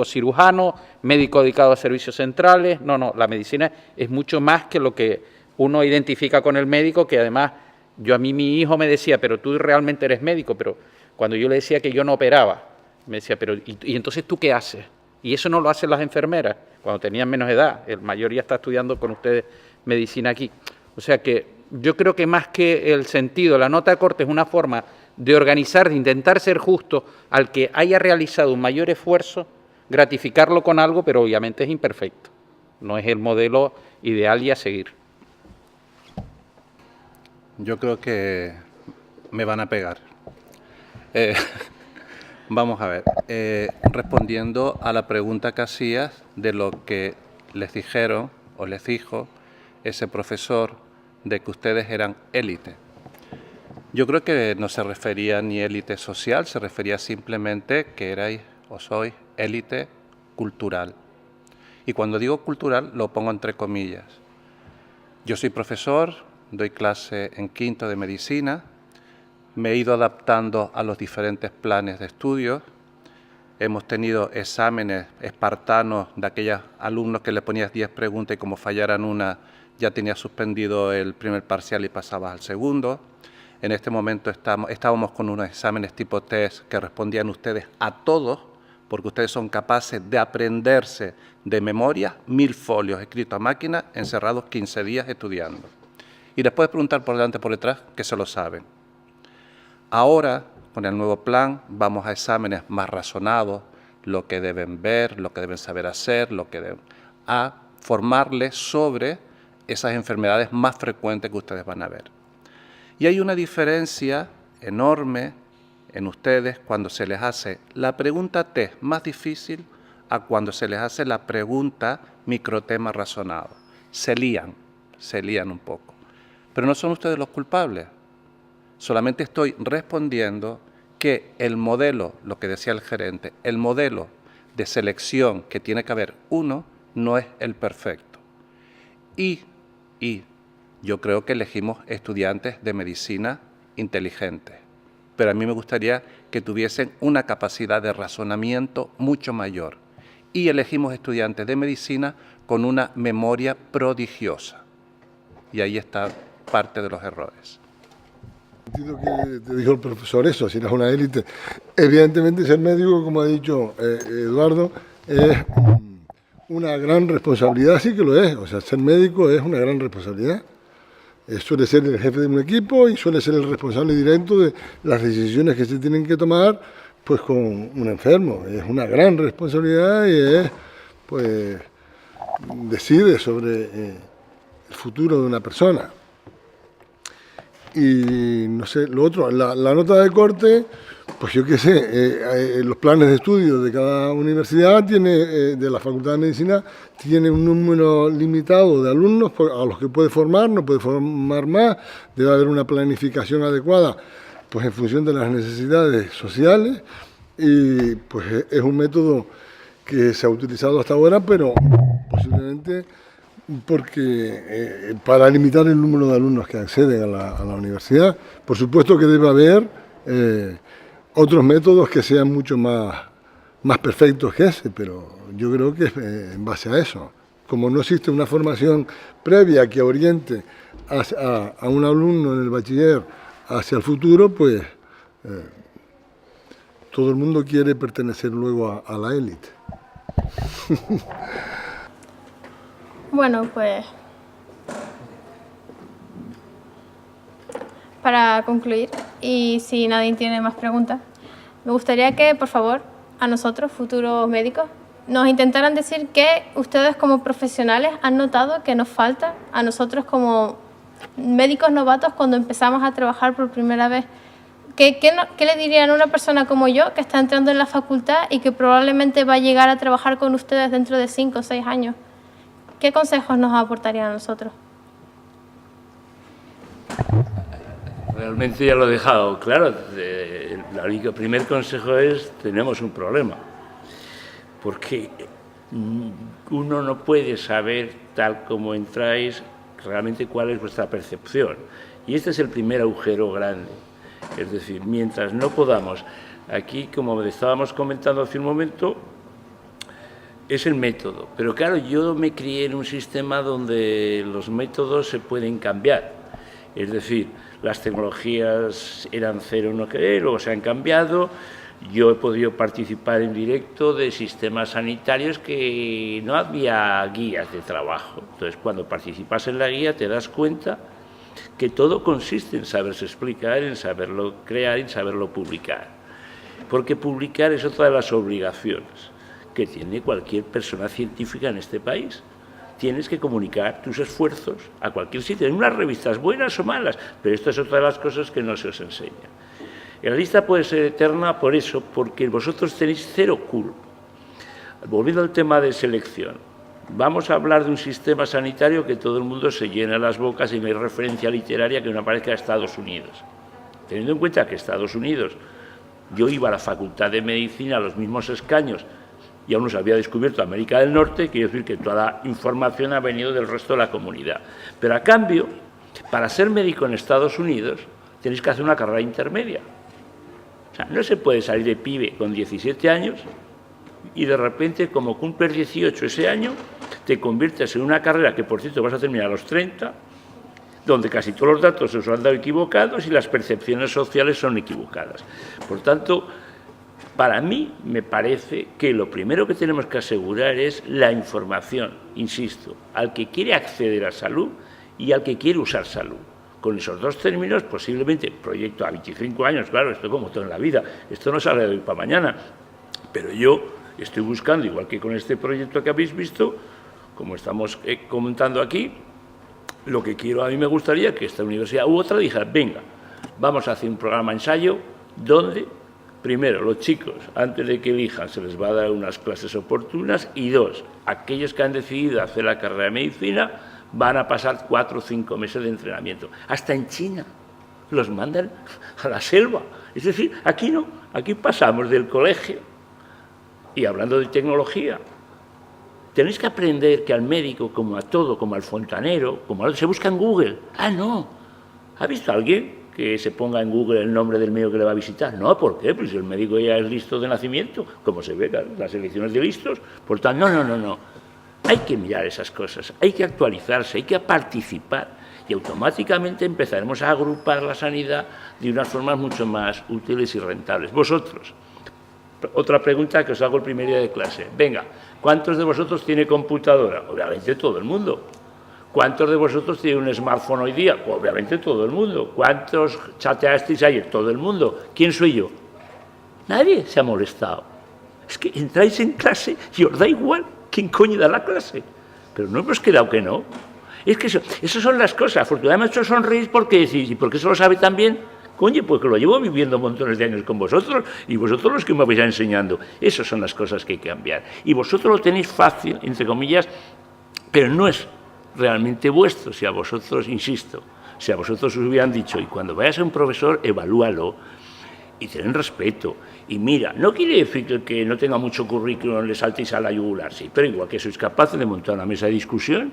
cirujano, médico dedicado a servicios centrales, no, la medicina es mucho más que lo que uno identifica con el médico, que además, mi hijo me decía, pero tú realmente eres médico, pero cuando yo le decía que yo no operaba, me decía, pero ¿y entonces tú qué haces? Y eso no lo hacen las enfermeras, cuando tenían menos edad, el mayor ya está estudiando con ustedes medicina aquí. O sea que yo creo que más que el sentido, la nota de corte es una forma de organizar, de intentar ser justo al que haya realizado un mayor esfuerzo, gratificarlo con algo, pero obviamente es imperfecto. No es el modelo ideal y a seguir. Yo creo que me van a pegar. Vamos a ver, respondiendo a la pregunta que hacías de lo que les dijeron o les dijo ese profesor de que ustedes eran élite. Yo creo que no se refería ni élite social, se refería simplemente que erais o sois élite cultural. Y cuando digo cultural lo pongo entre comillas. Yo soy profesor, doy clase en quinto de medicina, me he ido adaptando a los diferentes planes de estudio. Hemos tenido exámenes espartanos de aquellos alumnos que le ponías 10 preguntas y como fallaran una ya tenías suspendido el primer parcial y pasabas al segundo. En este momento estábamos con unos exámenes tipo test que respondían ustedes a todos, porque ustedes son capaces de aprenderse de memoria 1000 folios escritos a máquina, encerrados 15 días estudiando. Y después preguntar por delante y por detrás que se lo saben. Ahora, con el nuevo plan, vamos a exámenes más razonados, lo que deben ver, lo que deben saber hacer, a formarles sobre esas enfermedades más frecuentes que ustedes van a ver. Y hay una diferencia enorme en ustedes cuando se les hace la pregunta test más difícil a cuando se les hace la pregunta microtema razonado. Se lían un poco. Pero no son ustedes los culpables. Solamente estoy respondiendo que el modelo, lo que decía el gerente, el modelo de selección que tiene que haber uno no es el perfecto. Y yo creo que elegimos estudiantes de medicina inteligentes, pero a mí me gustaría que tuviesen una capacidad de razonamiento mucho mayor. Y elegimos estudiantes de medicina con una memoria prodigiosa. Y ahí está parte de los errores. Entiendo que te dijo el profesor eso, si eres una élite. Evidentemente ser médico, como ha dicho Eduardo, es una gran responsabilidad, sí que lo es. O sea, ser médico es una gran responsabilidad. Suele ser el jefe de un equipo y suele ser el responsable directo de las decisiones que se tienen que tomar pues con un enfermo. Es una gran responsabilidad y es, pues, decide sobre el futuro de una persona. Y no sé, lo otro, la nota de corte, pues yo qué sé, los planes de estudio de cada universidad de la Facultad de Medicina, tiene un número limitado de alumnos a los que puede formar, no puede formar más, debe haber una planificación adecuada, pues en función de las necesidades sociales, y pues es un método que se ha utilizado hasta ahora, pero posiblemente porque para limitar el número de alumnos que acceden a la universidad. Por supuesto que debe haber otros métodos que sean mucho más perfectos que ese, pero yo creo que es en base a eso. Como no existe una formación previa que oriente a un alumno en el bachiller hacia el futuro, pues todo el mundo quiere pertenecer luego a la élite. Bueno, pues para concluir, y si nadie tiene más preguntas, me gustaría que, por favor, a nosotros, futuros médicos, nos intentaran decir qué ustedes como profesionales han notado que nos falta a nosotros como médicos novatos cuando empezamos a trabajar por primera vez. ¿Qué le dirían a una persona como yo que está entrando en la facultad y que probablemente va a llegar a trabajar con ustedes dentro de 5 o 6 años? ¿Qué consejos nos aportarían a nosotros? Realmente ya lo he dejado claro. El primer consejo es: tenemos un problema. porque uno no puede saber, tal como entráis, realmente cuál es vuestra percepción. Y este es el primer agujero grande. Es decir, mientras no podamos, aquí, como estábamos comentando hace un momento, es el método. Pero claro, yo me crié en un sistema donde los métodos se pueden cambiar. Es decir, las tecnologías eran cero, no querer, luego se han cambiado. Yo he podido participar en directo de sistemas sanitarios que no había guías de trabajo. Entonces, cuando participas en la guía te das cuenta que todo consiste en saberse explicar, en saberlo crear, en saberlo publicar. Porque publicar es otra de las obligaciones que tiene cualquier persona científica en este país. Tienes que comunicar tus esfuerzos a cualquier sitio, en unas revistas buenas o malas, pero esto es otra de las cosas que no se os enseña. La lista puede ser eterna por eso, porque vosotros tenéis cero culpa. Volviendo al tema de selección, vamos a hablar de un sistema sanitario que todo el mundo se llena las bocas y no hay referencia literaria que no aparezca a Estados Unidos. Teniendo en cuenta que Estados Unidos, yo iba a la Facultad de Medicina a los mismos escaños y aún no se había descubierto América del Norte, quiere decir que toda la información ha venido del resto de la comunidad. Pero a cambio, para ser médico en Estados Unidos, tenéis que hacer una carrera intermedia. O sea, no se puede salir de pibe con 17 años y de repente, como cumples 18 ese año, te conviertes en una carrera que, por cierto, vas a terminar a los 30, donde casi todos los datos se os han dado equivocados y las percepciones sociales son equivocadas. Por tanto, para mí me parece que lo primero que tenemos que asegurar es la información, insisto, al que quiere acceder a salud y al que quiere usar salud. Con esos dos términos, posiblemente, proyecto a 25 años, claro, esto como todo en la vida, esto no sale de hoy para mañana, pero yo estoy buscando, igual que con este proyecto que habéis visto, como estamos comentando aquí, lo que quiero, a mí me gustaría que esta universidad u otra dijera, venga, vamos a hacer un programa ensayo donde, primero, los chicos, antes de que elijan, se les va a dar unas clases oportunas, y dos, aquellos que han decidido hacer la carrera de medicina van a pasar 4 o 5 meses de entrenamiento. Hasta en China los mandan a la selva. Es decir, aquí no, aquí pasamos del colegio, y hablando de tecnología, tenéis que aprender que al médico, como a todo, como al fontanero, como al se busca en Google. Ah, no. ¿Ha visto alguien que se ponga en Google el nombre del médico que le va a visitar? No, ¿por qué? Pues el médico ya es listo de nacimiento, como se ve, las elecciones de listos. Por tanto, no. Hay que mirar esas cosas, hay que actualizarse, hay que participar y automáticamente empezaremos a agrupar la sanidad de unas formas mucho más útiles y rentables. Vosotros, otra pregunta que os hago el primer día de clase. Venga, ¿cuántos de vosotros tiene computadora? Obviamente todo el mundo. ¿Cuántos de vosotros tiene un smartphone hoy día? Obviamente todo el mundo. ¿Cuántos chateasteis ayer? Todo el mundo. ¿Quién soy yo? Nadie se ha molestado. Es que entráis en clase y os da igual quién coño da la clase. Pero no hemos quedado que no. Es que esas son las cosas. Afortunadamente os sonreís porque decís, ¿y por qué eso lo sabe también? Coño, pues que lo llevo viviendo montones de años con vosotros y vosotros los que me vais enseñando. Esas son las cosas que hay que cambiar. Y vosotros lo tenéis fácil, entre comillas, pero no es realmente vuestro. Si a vosotros, insisto, si a vosotros os hubieran dicho, y cuando vayas a un profesor, evalúalo y ten respeto. Y mira, no quiere decir que el que no tenga mucho currículum le saltéis a la yugular, sí, pero igual que sois capaces de montar una mesa de discusión,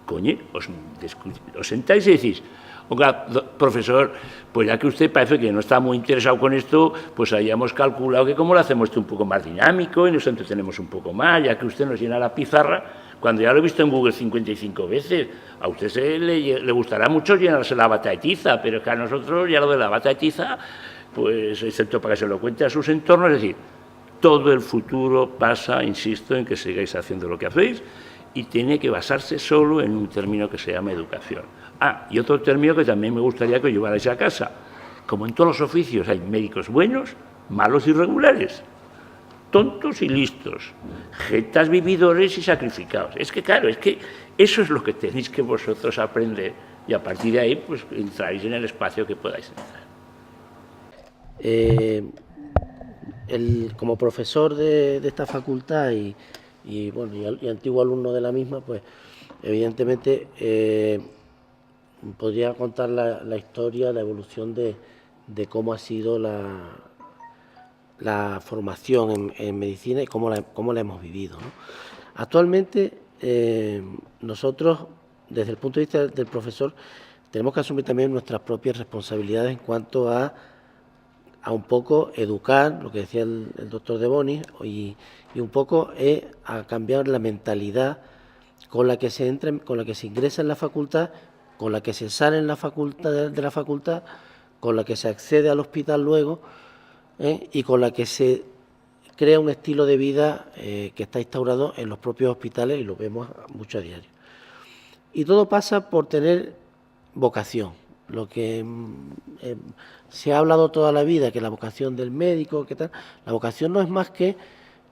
coño, os sentáis y decís, oiga, profesor, pues ya que usted parece que no está muy interesado con esto, pues hayamos calculado que cómo lo hacemos esto un poco más dinámico y nos entretenemos un poco más, ya que usted nos llena la pizarra, cuando ya lo he visto en Google 55 veces, a usted le gustará mucho llenarse la bata de tiza, pero es que a nosotros ya lo de la bata de tiza, pues excepto para que se lo cuente a sus entornos, es decir, todo el futuro pasa, insisto, en que sigáis haciendo lo que hacéis y tiene que basarse solo en un término que se llama educación. Ah, y otro término que también me gustaría que llevarais a casa. Como en todos los oficios hay médicos buenos, malos y regulares, tontos y listos, jetas vividores y sacrificados. Es que claro, es que eso es lo que tenéis que vosotros aprender y a partir de ahí pues entráis en el espacio que podáis entrar. Como profesor de esta facultad y antiguo alumno de la misma, pues evidentemente podría contar la historia, la evolución de cómo ha sido la formación en medicina y cómo la hemos vivido, ¿no? Actualmente, nosotros, desde el punto de vista del profesor, tenemos que asumir también nuestras propias responsabilidades en cuanto a un poco educar, lo que decía el doctor De Bonis, y un poco a cambiar la mentalidad con la que se entra, con la que se ingresa en la facultad, con la que se sale en la facultad de la facultad, con la que se accede al hospital luego, y con la que se crea un estilo de vida que está instaurado en los propios hospitales y lo vemos mucho a diario. Y todo pasa por tener vocación. Lo que se ha hablado toda la vida, que la vocación del médico, que tal, la vocación no es más que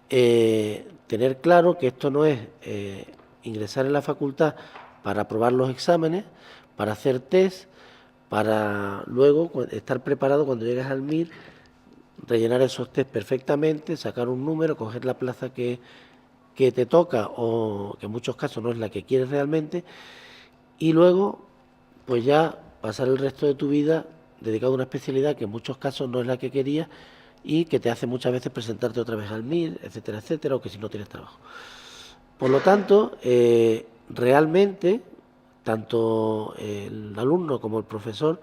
tener claro que esto no es ingresar en la facultad para aprobar los exámenes, para hacer test, para luego estar preparado cuando llegas al MIR, rellenar esos test perfectamente, sacar un número, coger la plaza que te toca o que en muchos casos no es la que quieres realmente, y luego pues ya pasar el resto de tu vida dedicado a una especialidad que en muchos casos no es la que querías y que te hace muchas veces presentarte otra vez al MIR, etcétera, etcétera, o que si no tienes trabajo. Por lo tanto, realmente, tanto el alumno como el profesor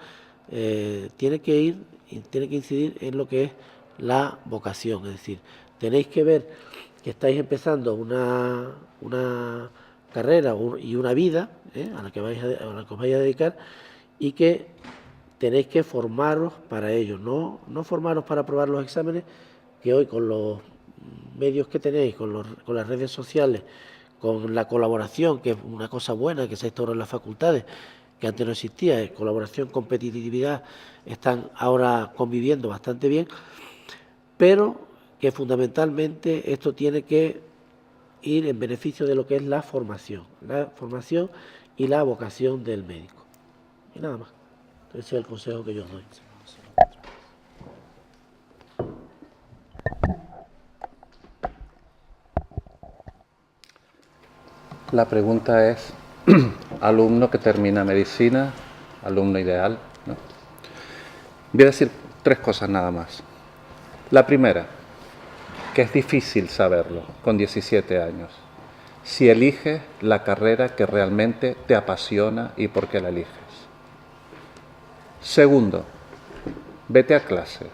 tiene que incidir en lo que es la vocación, es decir, tenéis que ver que estáis empezando una carrera y una vida a la que os vais a dedicar, y que tenéis que formaros para ello, no formaros para aprobar los exámenes, que hoy con los medios que tenéis, con las redes sociales, con la colaboración, que es una cosa buena que se ha instaurado en las facultades, que antes no existía, colaboración, competitividad, están ahora conviviendo bastante bien, pero que fundamentalmente esto tiene que ir en beneficio de lo que es la formación y la vocación del médico. Y nada más. Ese es el consejo que yo os doy. La pregunta es, alumno que termina medicina, alumno ideal, ¿no? Voy a decir 3 cosas nada más. La primera, que es difícil saberlo con 17 años, si eliges la carrera que realmente te apasiona y por qué la eliges. Segundo, vete a clase.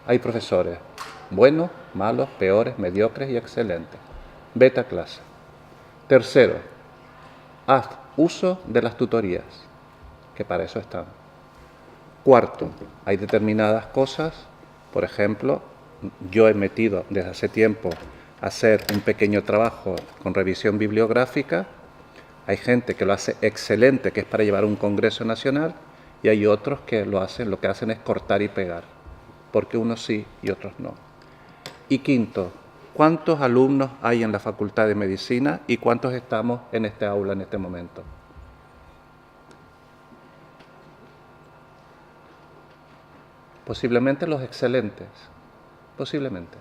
Hay profesores buenos, malos, peores, mediocres y excelentes. Vete a clase. Tercero, haz uso de las tutorías, que para eso están. Cuarto, hay determinadas cosas, por ejemplo, yo he metido desde hace tiempo a hacer un pequeño trabajo con revisión bibliográfica. Hay gente que lo hace excelente, que es para llevar un congreso nacional, y hay otros que lo que hacen es cortar y pegar, porque unos sí y otros no. Y quinto, ¿cuántos alumnos hay en la Facultad de Medicina y cuántos estamos en este aula en este momento? Posiblemente los excelentes, posiblemente.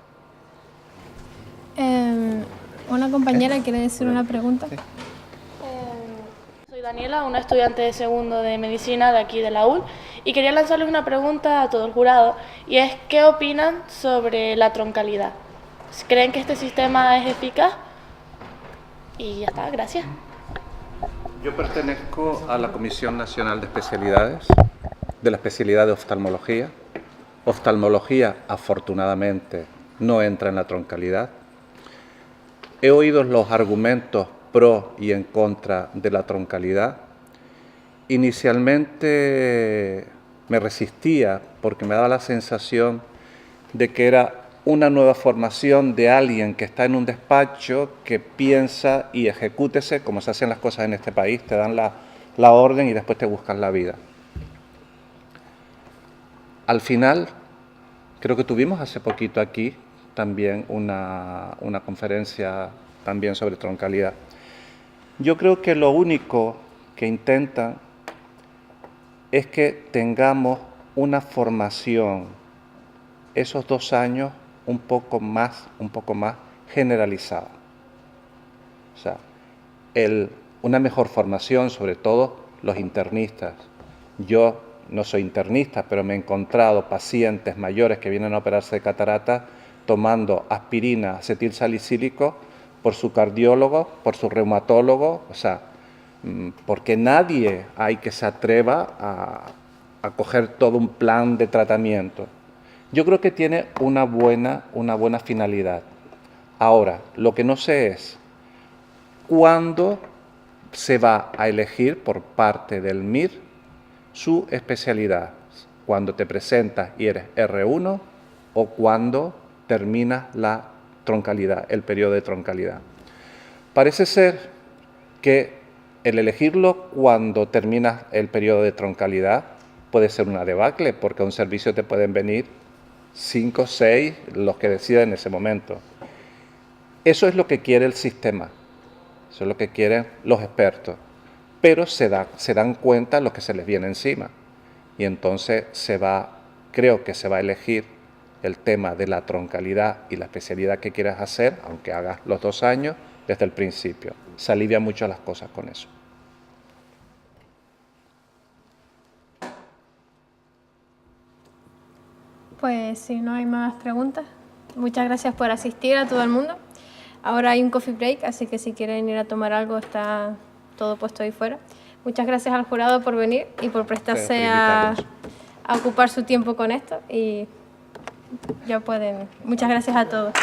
Una compañera quiere decir una pregunta. Sí. Soy Daniela, una estudiante de segundo de medicina de aquí de la UL, y quería lanzarles una pregunta a todo el jurado, y es ¿qué opinan sobre la troncalidad? ¿Creen que este sistema es eficaz? Y ya está, gracias. Yo pertenezco a la Comisión Nacional de Especialidades, de la especialidad de oftalmología. Oftalmología, afortunadamente, no entra en la troncalidad. He oído los argumentos pro y en contra de la troncalidad. Inicialmente me resistía porque me daba la sensación de que era una nueva formación de alguien que está en un despacho, que piensa y ejecútese, como se hacen las cosas en este país, te dan la orden y después te buscan la vida. Al final, creo que tuvimos hace poquito aquí también una conferencia también sobre troncalidad. Yo creo que lo único que intentan es que tengamos una formación, esos 2 años, un poco más generalizada. O sea, una mejor formación, sobre todo los internistas. Yo no soy internista, pero me he encontrado pacientes mayores que vienen a operarse de catarata tomando aspirina, acetilsalicílico, por su cardiólogo, por su reumatólogo, o sea, porque nadie hay que se atreva a coger todo un plan de tratamiento. Yo creo que tiene una buena finalidad. Ahora, lo que no sé es cuándo se va a elegir por parte del MIR su especialidad, cuando te presentas y eres R1 o cuando terminas la troncalidad, el periodo de troncalidad. Parece ser que el elegirlo cuando terminas el periodo de troncalidad puede ser una debacle, porque a un servicio te pueden venir 5 o 6 los que deciden en ese momento. Eso es lo que quiere el sistema, eso es lo que quieren los expertos, pero se dan cuenta los que se les viene encima. Y entonces creo que se va a elegir el tema de la troncalidad y la especialidad que quieras hacer, aunque hagas los 2 años, desde el principio. Se alivia mucho las cosas con eso. Pues si no hay más preguntas, muchas gracias por asistir a todo el mundo. Ahora hay un coffee break, así que si quieren ir a tomar algo está todo puesto ahí fuera. Muchas gracias al jurado por venir y por prestarse a ocupar su tiempo con esto. Y ya pueden. Muchas gracias a todos.